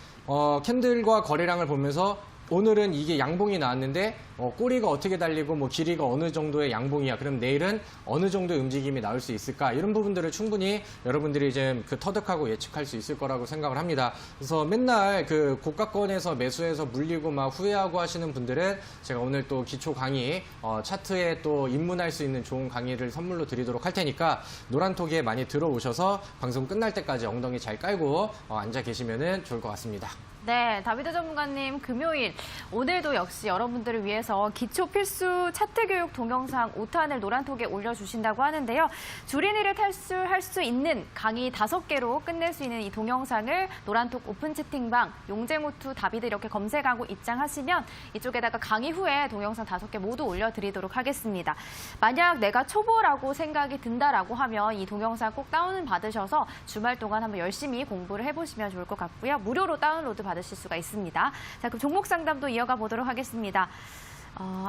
캔들과 거래량을 보면서 오늘은 이게 양봉이 나왔는데 꼬리가 어떻게 달리고 뭐 길이가 어느 정도의 양봉이야. 그럼 내일은 어느 정도의 움직임이 나올 수 있을까? 이런 부분들을 충분히 여러분들이 이제 터득하고 예측할 수 있을 거라고 생각을 합니다. 그래서 맨날 그 고가권에서 매수해서 물리고 막 후회하고 하시는 분들은 제가 오늘 또 기초 강의 차트에 또 입문할 수 있는 좋은 강의를 선물로 드리도록 할 테니까 노란톡에 많이 들어오셔서 방송 끝날 때까지 엉덩이 잘 깔고 앉아 계시면 좋을 것 같습니다. 네, 다비드 전문가님, 금요일 오늘도 역시 여러분들을 위해서 기초 필수 차트 교육 동영상 5탄을 노란톡에 올려주신다고 하는데요. 주린이를 탈출할 수 있는 강의 5개로 끝낼 수 있는 이 동영상을 노란톡 오픈 채팅방 용재모투 다비드 이렇게 검색하고 입장하시면 이쪽에다가 강의 후에 동영상 5개 모두 올려드리도록 하겠습니다. 만약 내가 초보라고 생각이 든다라고 하면 이 동영상 꼭 다운 받으셔서 주말 동안 한번 열심히 공부를 해보시면 좋을 것 같고요. 무료로 다운로드 받으실 수가 있습니다. 자, 그럼 종목 상담도 이어가 보도록 하겠습니다.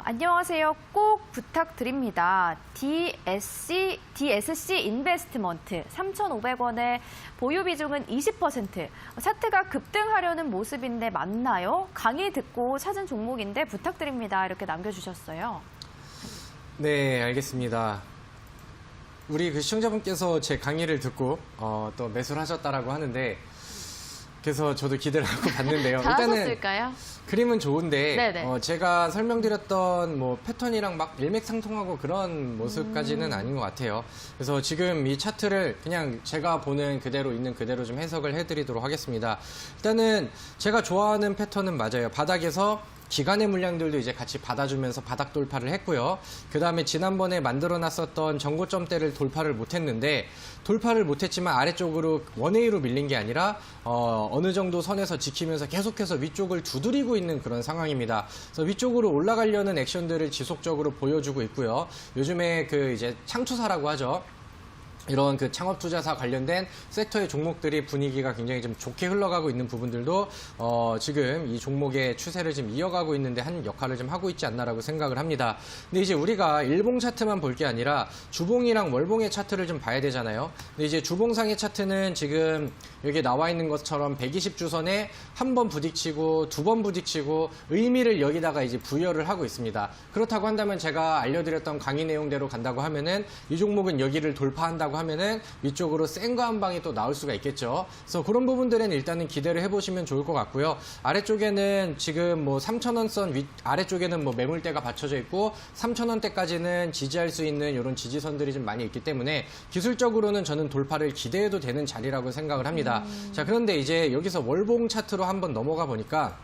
안녕하세요. 꼭 부탁드립니다. DSC 인베스트먼트 3,500원에 보유 비중은 20%. 차트가 급등하려는 모습인데 맞나요? 강의 듣고 찾은 종목인데 부탁드립니다. 이렇게 남겨주셨어요. 네, 알겠습니다. 우리 그 시청자분께서 제 강의를 듣고 또 매수를 하셨다라고 하는데, 그래서 저도 기대를 하고 봤는데요. 잘하셨을까요? 그림은 좋은데 네네. 제가 설명드렸던 뭐 패턴이랑 막 일맥상통하고 그런 모습까지는 아닌 것 같아요. 그래서 지금 이 차트를 그냥 제가 보는 그대로 있는 그대로 좀 해석을 해드리도록 하겠습니다. 일단은 제가 좋아하는 패턴은 맞아요. 바닥에서 기간의 물량들도 이제 같이 받아주면서 바닥 돌파를 했고요. 그 다음에 지난번에 만들어놨었던 전고점대를 돌파를 못했는데, 돌파를 못했지만 아래쪽으로 원웨이로 밀린 게 아니라 어느 정도 선에서 지키면서 계속해서 위쪽을 두드리고 있는 그런 상황입니다. 그래서 위쪽으로 올라가려는 액션들을 지속적으로 보여주고 있고요. 요즘에 그 이제 창투사라고 하죠. 이런 그 창업 투자사 관련된 섹터의 종목들이 분위기가 굉장히 좀 좋게 흘러가고 있는 부분들도 지금 이 종목의 추세를 좀 이어가고 있는데 한 역할을 좀 하고 있지 않나라고 생각을 합니다. 근데 이제 우리가 일봉 차트만 볼 게 아니라 주봉이랑 월봉의 차트를 좀 봐야 되잖아요. 근데 이제 주봉상의 차트는 지금 여기 나와 있는 것처럼 120주선에 한 번 부딪히고 두 번 부딪히고 의미를 여기다가 이제 부여를 하고 있습니다. 그렇다고 한다면 제가 알려드렸던 강의 내용대로 간다고 하면은 이 종목은 여기를 돌파한다고 하면은 위쪽으로 센 거 한 방이 또 나올 수가 있겠죠. 그래서 그런 부분들은 일단은 기대를 해보시면 좋을 것 같고요. 아래쪽에는 지금 뭐 3,000원 선 아래쪽에는 뭐 매물대가 받쳐져 있고 3,000원대까지는 지지할 수 있는 이런 지지선들이 좀 많이 있기 때문에 기술적으로는 저는 돌파를 기대해도 되는 자리라고 생각을 합니다. 자, 그런데 이제 여기서 월봉 차트로 한번 넘어가 보니까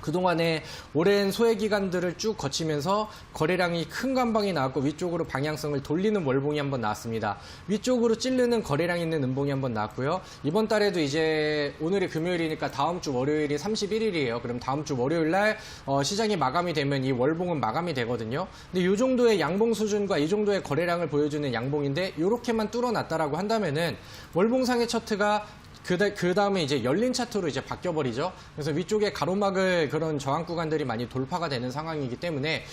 그동안에 오랜 소외 기간들을 쭉 거치면서 거래량이 큰 간방이 나왔고 위쪽으로 방향성을 돌리는 월봉이 한번 나왔습니다. 위쪽으로 찌르는 거래량 있는 음봉이 한번 나왔고요. 이번 달에도 이제 오늘이 금요일이니까 다음 주 월요일이 31일이에요. 그럼 다음 주 월요일 날 시장이 마감이 되면 이 월봉은 마감이 되거든요. 근데 이 정도의 양봉 수준과 이 정도의 거래량을 보여주는 양봉인데 이렇게만 뚫어놨다라고 한다면은 월봉상의 차트가 그 다음에 이제 열린 차트로 이제 바뀌어버리죠. 그래서 위쪽에 가로막을 그런 저항 구간들이 많이 돌파가 되는 상황이기 때문에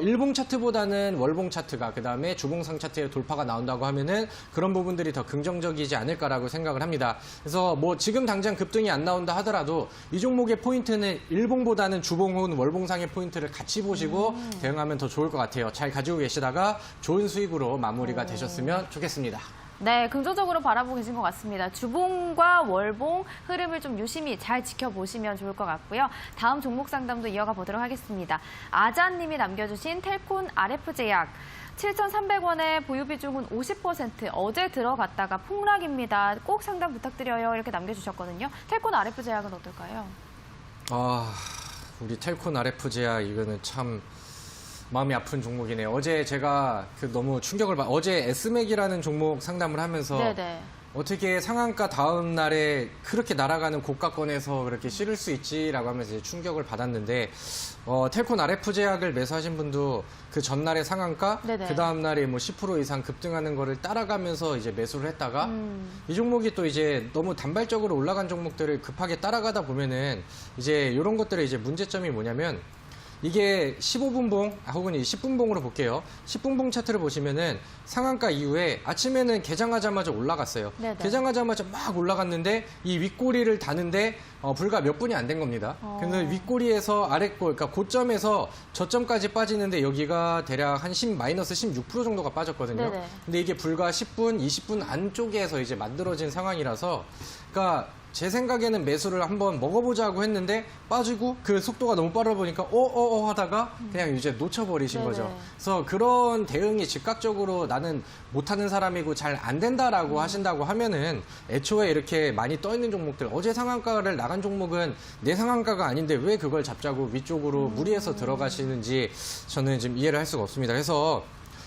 일봉 차트보다는 월봉 차트가 그 다음에 주봉상 차트에 돌파가 나온다고 하면은 그런 부분들이 더 긍정적이지 않을까라고 생각을 합니다. 그래서 뭐 지금 당장 급등이 안 나온다 하더라도 이 종목의 포인트는 일봉보다는 주봉 혹은 월봉상의 포인트를 같이 보시고 대응하면 더 좋을 것 같아요. 잘 가지고 계시다가 좋은 수익으로 마무리가 되셨으면 좋겠습니다. 네, 긍정적으로 바라보고 계신 것 같습니다. 주봉과 월봉 흐름을 좀 유심히 잘 지켜보시면 좋을 것 같고요. 다음 종목 상담도 이어가 보도록 하겠습니다. 아자님이 남겨주신 텔콘 RF제약 7,300원에 보유 비중은 50%. 어제 들어갔다가 폭락입니다. 꼭 상담 부탁드려요. 이렇게 남겨주셨거든요. 텔콘 RF제약은 어떨까요? 우리 텔콘 RF제약 이거는 참 마음이 아픈 종목이네요. 어제 제가 너무 충격을 어제 S맥이라는 종목 상담을 하면서 네네. 어떻게 상한가 다음 날에 그렇게 날아가는 고가권에서 그렇게 실을 수 있지라고 하면서 이제 충격을 받았는데 텔콘 RF 제약을 매수하신 분도 그 전날의 상한가, 네네. 그 다음 날에 뭐 10% 이상 급등하는 거를 따라가면서 이제 매수를 했다가 이 종목이 또 이제 너무 단발적으로 올라간 종목들을 급하게 따라가다 보면은 이제 이런 것들의 이제 문제점이 뭐냐면 이게 15분봉 혹은 이 10분봉으로 볼게요. 10분봉 차트를 보시면은 상한가 이후에 아침에는 개장하자마자 올라갔어요. 네네. 개장하자마자 막 올라갔는데 이 윗꼬리를 다는데 불과 몇 분이 안 된 겁니다. 근데 윗꼬리에서 아랫골, 그러니까 고점에서 저점까지 빠지는데 여기가 대략 한 마이너스 16% 정도가 빠졌거든요. 네네. 근데 이게 불과 10분, 20분 안쪽에서 이제 만들어진 상황이라서 그러니까 제 생각에는 매수를 한번 먹어보자고 했는데 빠지고 그 속도가 너무 빠르다 보니까 하다가 그냥 이제 놓쳐버리신 네네. 거죠. 그래서 그런 대응이 즉각적으로 나는 못하는 사람이고 잘 안 된다라고 하신다고 하면은 애초에 이렇게 많이 떠있는 종목들 어제 상한가를 나간 종목은 내 상한가가 아닌데 왜 그걸 잡자고 위쪽으로 무리해서 들어가시는지 저는 지금 이해를 할 수가 없습니다. 그래서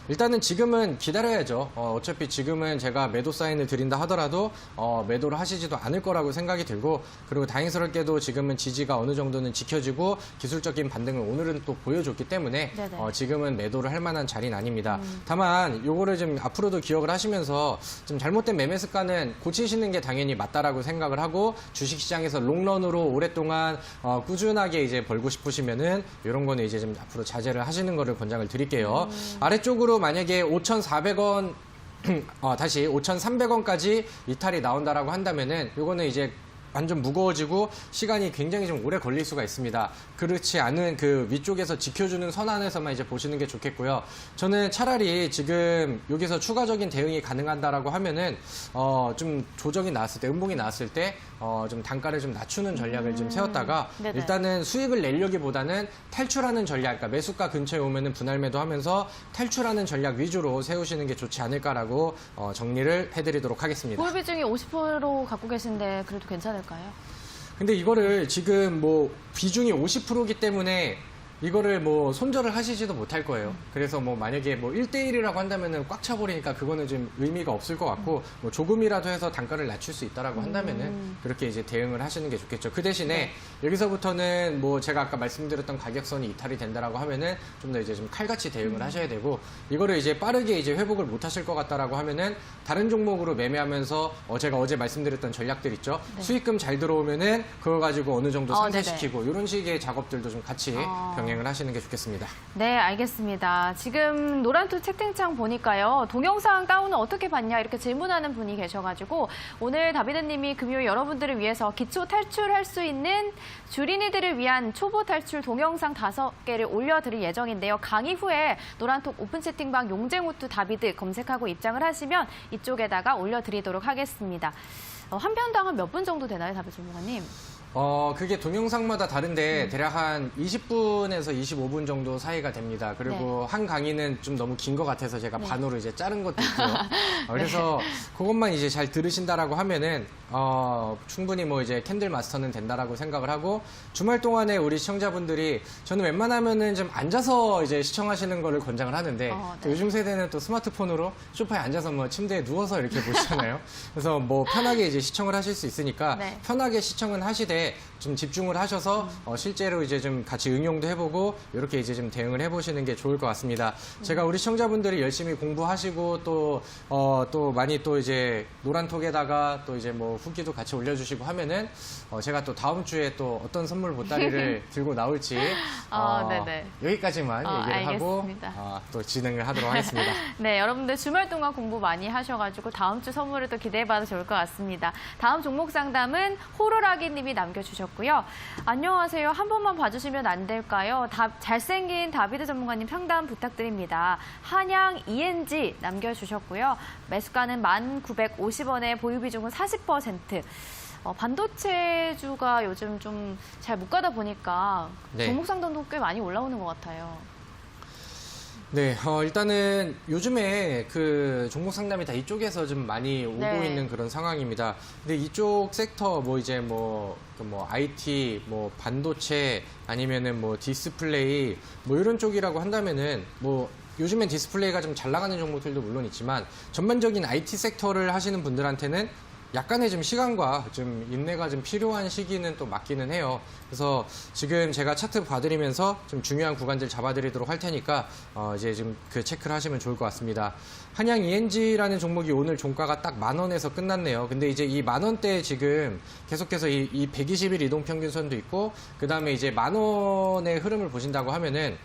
일단은 지금은 기다려야죠. 어차피 지금은 제가 매도 사인을 드린다 하더라도 매도를 하시지도 않을 거라고 생각이 들고 그리고 다행스럽게도 지금은 지지가 어느 정도는 지켜지고 기술적인 반등을 오늘은 또 보여줬기 때문에 지금은 매도를 할 만한 자리는 아닙니다. 다만 요거를 좀 앞으로도 기억을 하시면서 좀 잘못된 매매 습관은 고치시는 게 당연히 맞다라고 생각을 하고 주식시장에서 롱런으로 오랫동안 꾸준하게 이제 벌고 싶으시면은 이런 거는 이제 좀 앞으로 자제를 하시는 거를 권장을 드릴게요. 아래쪽으로 만약에 5,400원 다시 5,300원까지 이탈이 나온다라고 한다면은 요거는 이제 완전 무거워지고 시간이 굉장히 좀 오래 걸릴 수가 있습니다. 그렇지 않은 그 위쪽에서 지켜주는 선 안에서만 이제 보시는 게 좋겠고요. 저는 차라리 지금 여기서 추가적인 대응이 가능하다라고 하면은 좀 조정이 나왔을 때, 음봉이 나왔을 때 좀 단가를 좀 낮추는 전략을 좀 세웠다가 네네. 일단은 수익을 내려기보다는 탈출하는 전략, 그러니까 매수가 근처에 오면은 분할 매도하면서 탈출하는 전략 위주로 세우시는 게 좋지 않을까라고 정리를 해드리도록 하겠습니다. 보유 비중이 50% 갖고 계신데 그래도 괜찮을까요? 근데 이거를 지금 뭐 비중이 50%이기 때문에 이거를 뭐 손절을 하시지도 못할 거예요. 그래서 뭐 만약에 뭐 1대1이라고 한다면은 꽉 차버리니까 그거는 좀 의미가 없을 것 같고 뭐 조금이라도 해서 단가를 낮출 수 있다라고 한다면은 그렇게 이제 대응을 하시는 게 좋겠죠. 그 대신에 여기서부터는 뭐 제가 아까 말씀드렸던 가격선이 이탈이 된다라고 하면은 좀 더 이제 좀 칼같이 대응을 하셔야 되고 이거를 이제 빠르게 이제 회복을 못 하실 것 같다라고 하면은 다른 종목으로 매매하면서 제가 어제 말씀드렸던 전략들 있죠. 수익금 잘 들어오면은 그거 가지고 어느 정도 상쇄시키고 이런 식의 작업들도 좀 같이 병행을 하시는 게 좋겠습니다. 네, 알겠습니다. 지금 노란투 채팅창 보니까요. 동영상 다운은 어떻게 봤냐 이렇게 질문하는 분이 계셔가지고 오늘 다비드님이 금요일 여러분들을 위해서 기초 탈출할 수 있는 주린이들을 위한 초보 탈출 동영상 5개를 올려드릴 예정인데요. 강의 후에 노란톡 오픈 채팅방 용쟁우투 다비드 검색하고 입장을 하시면 이쪽에다가 올려드리도록 하겠습니다. 한 편당 한 몇 분 정도 되나요, 다비드 전문가님? 그게 동영상마다 다른데 대략 한 20분에서 25분 정도 사이가 됩니다. 그리고 한 강의는 좀 너무 긴 것 같아서 제가 반으로 이제 자른 것도 있고요. 그래서 그것만 이제 잘 들으신다라고 하면은 충분히 뭐 이제 캔들 마스터는 된다라고 생각을 하고 주말 동안에 우리 시청자분들이 저는 웬만하면은 좀 앉아서 이제 시청하시는 거를 권장을 하는데 또 요즘 세대는 또 스마트폰으로 소파에 앉아서 뭐 침대에 누워서 이렇게 보시잖아요. 그래서 뭐 편하게 이제 시청을 하실 수 있으니까 편하게 시청은 하시되 좀 집중을 하셔서 실제로 이제 좀 같이 응용도 해보고 이렇게 이제 좀 대응을 해보시는 게 좋을 것 같습니다. 제가 우리 시청자분들이 열심히 공부하시고 또 많이 또 이제 노란톡에다가 또 이제 뭐 후기도 같이 올려주시고 하면은 제가 또 다음 주에 또 어떤 선물 보따리를 들고 나올지 여기까지만 얘기를 알겠습니다. 하고 또 진행을 하도록 하겠습니다. 네, 여러분들 주말 동안 공부 많이 하셔가지고 다음 주 선물을 또 기대해봐도 좋을 것 같습니다. 다음 종목 상담은 호루라기님이 남겨주셨고요. 안녕하세요. 한 번만 봐주시면 안 될까요? 잘생긴 다비드 전문가님 상담 부탁드립니다. 한양 ENG 남겨주셨고요. 매수가는 1,950원에 보유 비중은 40%. 반도체주가 요즘 좀 잘 못 가다 보니까 종목 상담도 꽤 많이 올라오는 것 같아요. 네, 일단은 요즘에 그 종목 상담이 다 이쪽에서 좀 많이 오고 있는 그런 상황입니다. 근데 이쪽 섹터 뭐 이제 뭐 IT, 뭐 반도체 아니면은 뭐 디스플레이 뭐 이런 쪽이라고 한다면은 뭐 요즘엔 디스플레이가 좀 잘 나가는 종목들도 물론 있지만 전반적인 IT 섹터를 하시는 분들한테는 약간의 좀 시간과 좀 인내가 좀 필요한 시기는 또 맞기는 해요. 그래서 지금 제가 차트 봐드리면서 좀 중요한 구간들 잡아드리도록 할 테니까 이제 좀 그 체크를 하시면 좋을 것 같습니다. 한양 ENG라는 종목이 오늘 종가가 딱 10,000원에서 끝났네요. 근데 이제 이 10,000원대에 지금 계속해서 이 120일 이동평균선도 있고 그 다음에 이제 10,000원의 흐름을 보신다고 하면은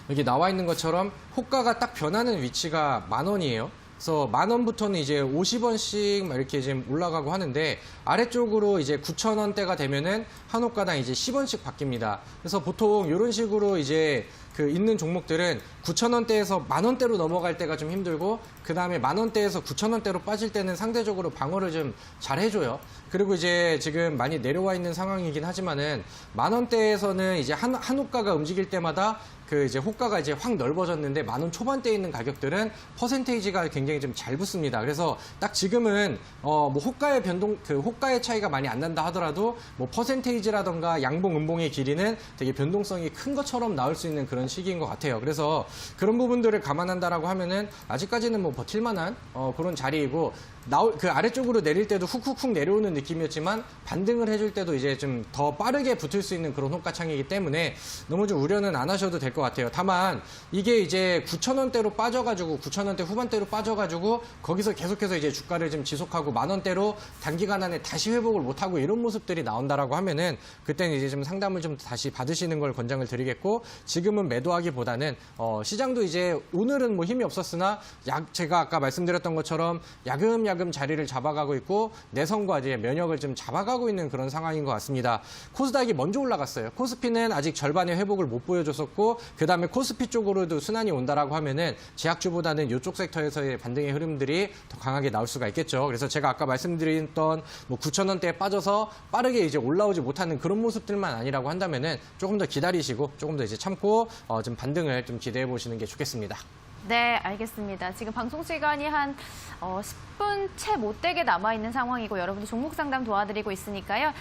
여기 나와 있는 것처럼 호가가 딱 변하는 위치가 10,000원이에요. 그래서 10,000원부터는 이제 50원씩 막 이렇게 지금 올라가고 하는데 아래쪽으로 이제 9,000원대가 되면은 한 호가당 이제 10원씩 바뀝니다. 그래서 보통 이런 식으로 이제 그 있는 종목들은 9,000원대에서 10,000원대로 넘어갈 때가 좀 힘들고 그 다음에 10,000원대에서 9,000원대로 빠질 때는 상대적으로 방어를 좀 잘 해줘요. 그리고 이제 지금 많이 내려와 있는 상황이긴 하지만은 10,000원대에서는 이제 한 호가가 움직일 때마다 그 이제 호가가 이제 확 넓어졌는데 10,000원 초반대에 있는 가격들은 퍼센테이지가 굉장히 좀 잘 붙습니다. 그래서 딱 지금은 뭐 호가의 변동 그 호가의 차이가 많이 안 난다 하더라도 뭐 퍼센테이지라던가 양봉 음봉의 길이는 되게 변동성이 큰 것처럼 나올 수 있는 그런 시기인 것 같아요. 그래서 그런 부분들을 감안한다라고 하면은 아직까지는 뭐 버틸만한 그런 자리이고 그 아래쪽으로 내릴 때도 훅훅훅 내려오는 느낌이었지만 반등을 해줄 때도 이제 좀 더 빠르게 붙을 수 있는 그런 호가창이기 때문에 너무 좀 우려는 안 하셔도 될 것 같아요. 다만 이게 이제 9,000원대로 빠져가지고 9,000원대 후반대로 빠져가지고 거기서 계속해서 이제 주가를 좀 지속하고 10,000원대로 단기간 안에 다시 회복을 못하고 이런 모습들이 나온다라고 하면은 그때는 이제 좀 상담을 좀 다시 받으시는 걸 권장을 드리겠고 지금은 매도하기보다는 시장도 이제 오늘은 뭐 힘이 없었으나 제가 아까 말씀드렸던 것처럼 야금야금 자리를 잡아가고 있고 내성과 이제 면역을 좀 잡아가고 있는 그런 상황인 것 같습니다. 코스닥이 먼저 올라갔어요. 코스피는 아직 절반의 회복을 못 보여줬었고 그 다음에 코스피 쪽으로도 순환이 온다라고 하면은 제약주보다는 이쪽 섹터에서의 반등의 흐름들이 더 강하게 나올 수가 있겠죠. 그래서 제가 아까 말씀드렸던 뭐 9,000원대에 빠져서 빠르게 이제 올라오지 못하는 그런 모습들만 아니라고 한다면은 조금 더 기다리시고 조금 더 이제 참고 좀 반등을 좀 기대해 보시는 게 좋겠습니다. 네, 알겠습니다. 지금 방송 시간이 한 10분 채 못 되게 남아있는 상황이고 여러분들 종목 상담 도와드리고 있으니까요.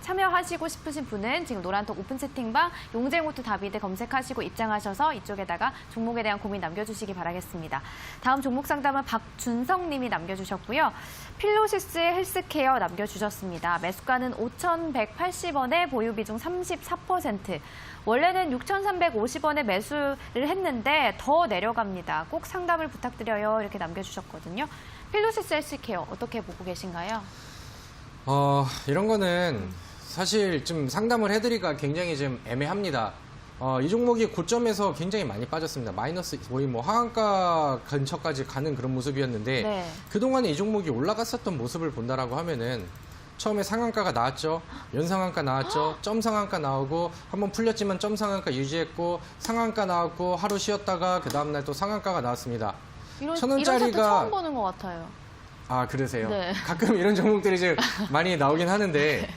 참여하시고 싶으신 분은 지금 노란톡 오픈 채팅방 용쟁호투 다비드 검색하시고 입장하셔서 이쪽에다가 종목에 대한 고민 남겨주시기 바라겠습니다. 다음 종목 상담은 박준성 님이 남겨주셨고요. 필로시스 헬스케어 남겨주셨습니다. 매수가는 5,180원에 보유 비중 34%. 원래는 6,350원에 매수를 했는데 더 내려갑니다. 꼭 상담을 부탁드려요. 이렇게 남겨주셨거든요. 필로시스 헬스케어 어떻게 보고 계신가요? 이런 거는 사실 좀 상담을 해드리기가 굉장히 좀 애매합니다. 이 종목이 고점에서 굉장히 많이 빠졌습니다. 마이너스 거의 뭐 하한가 근처까지 가는 그런 모습이었는데 네. 그동안에 이 종목이 올라갔었던 모습을 본다라고 하면은 처음에 상한가가 나왔죠. 연상한가 나왔죠. 점상한가 나오고 한번 풀렸지만 점상한가 유지했고 상한가 나왔고 하루 쉬었다가 그 다음날 또 상한가가 나왔습니다. 이런 차트 처음 보는 것 같아요. 아, 그러세요? 네. 가끔 이런 종목들이 이제 많이 나오긴 하는데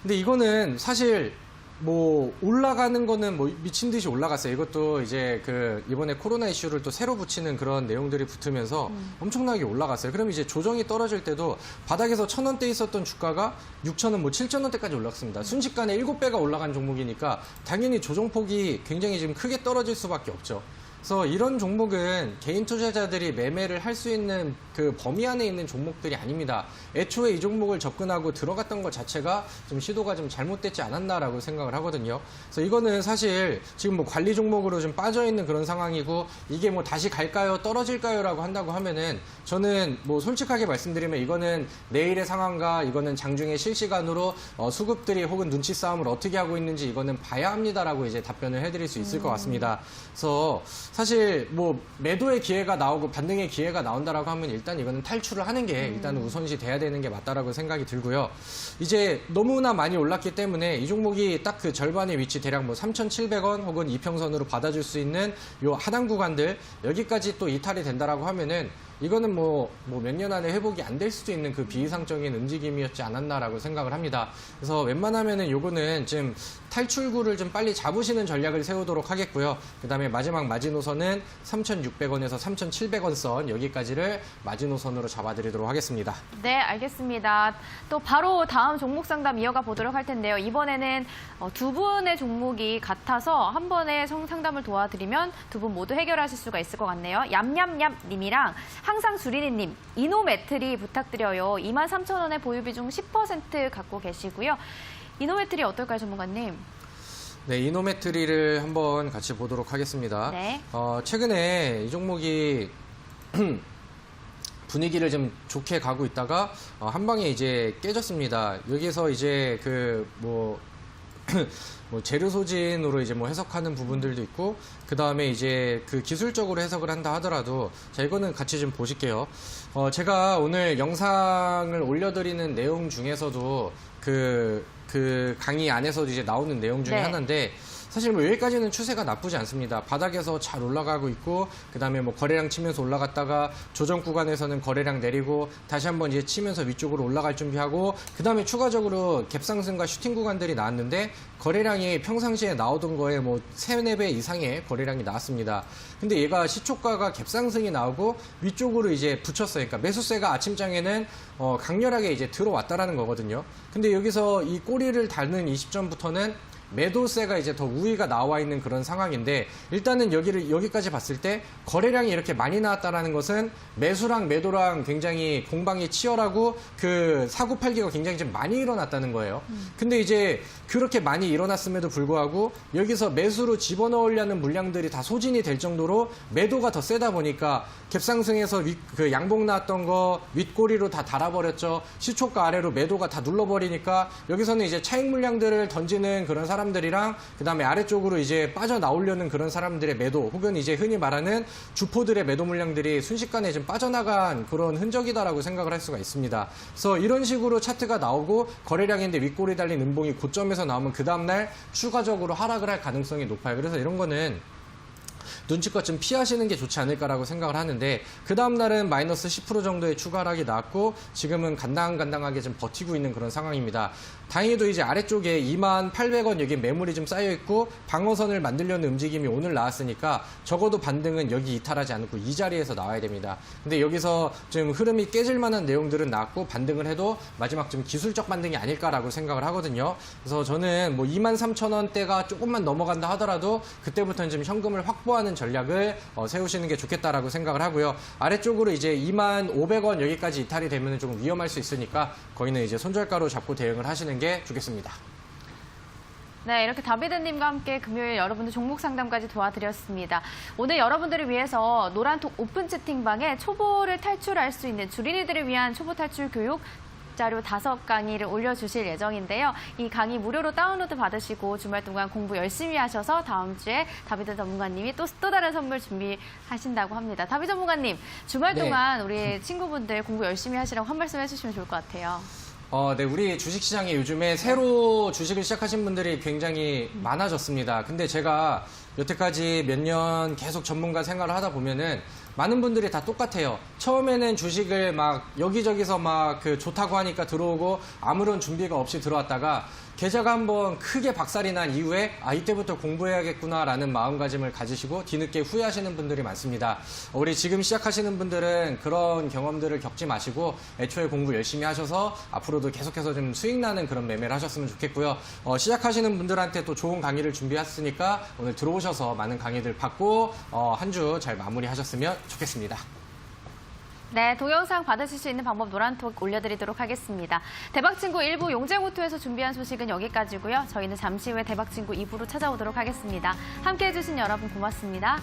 근데 이거는 사실 뭐 올라가는 거는 뭐 미친 듯이 올라갔어요. 이것도 이제 그 이번에 코로나 이슈를 또 새로 붙이는 그런 내용들이 붙으면서 엄청나게 올라갔어요. 그럼 이제 조정이 떨어질 때도 바닥에서 1,000원대 있었던 주가가 6,000원, 뭐 7,000원대까지 올랐습니다. 순식간에 7배가 올라간 종목이니까 당연히 조정폭이 굉장히 지금 크게 떨어질 수밖에 없죠. 그래서 이런 종목은 개인 투자자들이 매매를 할 수 있는 그 범위 안에 있는 종목들이 아닙니다. 애초에 이 종목을 접근하고 들어갔던 것 자체가 좀 시도가 좀 잘못됐지 않았나라고 생각을 하거든요. 그래서 이거는 사실 지금 뭐 관리 종목으로 좀 빠져 있는 그런 상황이고 이게 뭐 다시 갈까요, 떨어질까요라고 한다고 하면은 저는 뭐 솔직하게 말씀드리면 이거는 내일의 상황과 이거는 장중에 실시간으로 수급들이 혹은 눈치 싸움을 어떻게 하고 있는지 이거는 봐야 합니다라고 이제 답변을 해드릴 수 있을 것 같습니다. 그래서 사실 뭐 매도의 기회가 나오고 반등의 기회가 나온다라고 하면 일단 이거는 탈출을 하는 게 일단 우선시 돼야 되는 게 맞다라고 생각이 들고요. 이제 너무나 많이 올랐기 때문에 이 종목이 딱 그 절반의 위치 대략 뭐 3,700원 혹은 이평선으로 받아줄 수 있는 요 하단 구간들 여기까지 또 이탈이 된다라고 하면은 이거는 뭐 몇 년 안에 회복이 안 될 수도 있는 그 비이상적인 움직임이었지 않았나라고 생각을 합니다. 그래서 웬만하면은 요거는 좀 탈출구를 좀 빨리 잡으시는 전략을 세우도록 하겠고요. 그다음에 마지막 마지노선은 3,600원에서 3,700원 선 여기까지를 마지노선으로 잡아드리도록 하겠습니다. 네, 알겠습니다. 또 바로 다음 종목 상담 이어가 보도록 할 텐데요. 이번에는 두 분의 종목이 같아서 한 번에 상담을 도와드리면 두 분 모두 해결하실 수가 있을 것 같네요. 얌얌얌님이랑 항상 주린이님, 이노메트리 부탁드려요. 23,000원의 보유 비중 10% 갖고 계시고요. 이노메트리 어떨까요, 전문가님? 네, 이노메트리를 한번 같이 보도록 하겠습니다. 네. 최근에 이 종목이 분위기를 좀 좋게 가고 있다가 한 방에 이제 깨졌습니다. 여기서 이제 뭐 재료 소진으로 이제 뭐 해석하는 부분들도 있고, 그 다음에 이제 그 기술적으로 해석을 한다 하더라도, 자, 이거는 같이 좀 보실게요. 제가 오늘 영상을 올려드리는 내용 중에서도 그 강의 안에서도 이제 나오는 내용 중에 네. 하나인데, 사실 뭐 여기까지는 추세가 나쁘지 않습니다. 바닥에서 잘 올라가고 있고, 그 다음에 뭐 거래량 치면서 올라갔다가 조정 구간에서는 거래량 내리고 다시 한번 이제 치면서 위쪽으로 올라갈 준비하고, 그 다음에 추가적으로 갭상승과 슈팅 구간들이 나왔는데 거래량이 평상시에 나오던 거에 뭐 3, 4배 이상의 거래량이 나왔습니다. 근데 얘가 시초가가 갭상승이 나오고 위쪽으로 이제 붙였어요. 그러니까 매수세가 아침장에는 강렬하게 이제 들어왔다라는 거거든요. 근데 여기서 이 꼬리를 닳는 이 시점부터는 매도세가 이제 더 우위가 나와 있는 그런 상황인데, 일단은 여기까지 봤을 때 거래량이 이렇게 많이 나왔다라는 것은 매수랑 매도랑 굉장히 공방이 치열하고 그 사고 팔기가 굉장히 좀 많이 일어났다는 거예요. 근데 이제 그렇게 많이 일어났음에도 불구하고 여기서 매수로 집어넣으려는 물량들이 다 소진이 될 정도로 매도가 더 세다 보니까 갭상승에서 그 양봉 나왔던 거 윗꼬리로 다 달아버렸죠. 시초가 아래로 매도가 다 눌러버리니까 여기서는 이제 차익 물량들을 던지는 그런 사람들이랑, 그 다음에 아래쪽으로 이제 빠져나오려는 그런 사람들의 매도, 혹은 이제 흔히 말하는 주포들의 매도 물량들이 순식간에 좀 빠져나간 그런 흔적이다라고 생각을 할 수가 있습니다. 그래서 이런 식으로 차트가 나오고 거래량인데 윗꼬리 달린 음봉이 고점에서 나오면 그 다음날 추가적으로 하락을 할 가능성이 높아요. 그래서 이런 거는 눈치껏 좀 피하시는 게 좋지 않을까라고 생각을 하는데, 그 다음날은 마이너스 10% 정도의 추가 하락이 나왔고 지금은 간당간당하게 좀 버티고 있는 그런 상황입니다. 다행히도 이제 아래쪽에 28,000원 여기 매물이 좀 쌓여있고 방어선을 만들려는 움직임이 오늘 나왔으니까 적어도 반등은 여기 이탈하지 않고 이 자리에서 나와야 됩니다. 근데 여기서 좀 흐름이 깨질 만한 내용들은 나왔고 반등을 해도 마지막 좀 기술적 반등이 아닐까라고 생각을 하거든요. 그래서 저는 뭐 23,000원대가 조금만 넘어간다 하더라도 그때부터는 좀 현금을 확보하는 전략을 세우시는 게 좋겠다라고 생각을 하고요. 아래쪽으로 이제 25,000원 여기까지 이탈이 되면 조금 위험할 수 있으니까 거기는 이제 손절가로 잡고 대응을 하시는 게 좋겠습니다. 네, 이렇게 다비드님과 함께 금요일 여러분들 종목 상담까지 도와드렸습니다. 오늘 여러분들을 위해서 노란톡 오픈 채팅방에 초보를 탈출할 수 있는 주린이들을 위한 초보 탈출 교육 자료 5강의를 올려주실 예정인데요. 이 강의 무료로 다운로드 받으시고 주말 동안 공부 열심히 하셔서 다음 주에 다비드 전문가님이 또 다른 선물 준비하신다고 합니다. 다비드 전문가님, 주말 동안 우리 친구분들 공부 열심히 하시라고 한 말씀 해주시면 좋을 것 같아요. 네, 우리 주식시장에 요즘에 새로 주식을 시작하신 분들이 굉장히 많아졌습니다. 근데 제가 여태까지 몇 년 계속 전문가 생활을 하다 보면은 많은 분들이 다 똑같아요. 처음에는 주식을 막 여기저기서 막 그 좋다고 하니까 들어오고 아무런 준비가 없이 들어왔다가 계좌가 한번 크게 박살이 난 이후에 이때부터 공부해야겠구나라는 마음가짐을 가지시고 뒤늦게 후회하시는 분들이 많습니다. 우리 지금 시작하시는 분들은 그런 경험들을 겪지 마시고 애초에 공부 열심히 하셔서 앞으로도 계속해서 좀 수익 나는 그런 매매를 하셨으면 좋겠고요. 시작하시는 분들한테 또 좋은 강의를 준비했으니까 오늘 들어오셔서 많은 강의들 받고 한 주 잘 마무리하셨으면 좋겠습니다. 네, 동영상 받으실 수 있는 방법 노란톡 올려드리도록 하겠습니다. 대박친구 1부 용쟁오토에서 준비한 소식은 여기까지고요. 저희는 잠시 후에 대박친구 2부로 찾아오도록 하겠습니다. 함께해 주신 여러분 고맙습니다.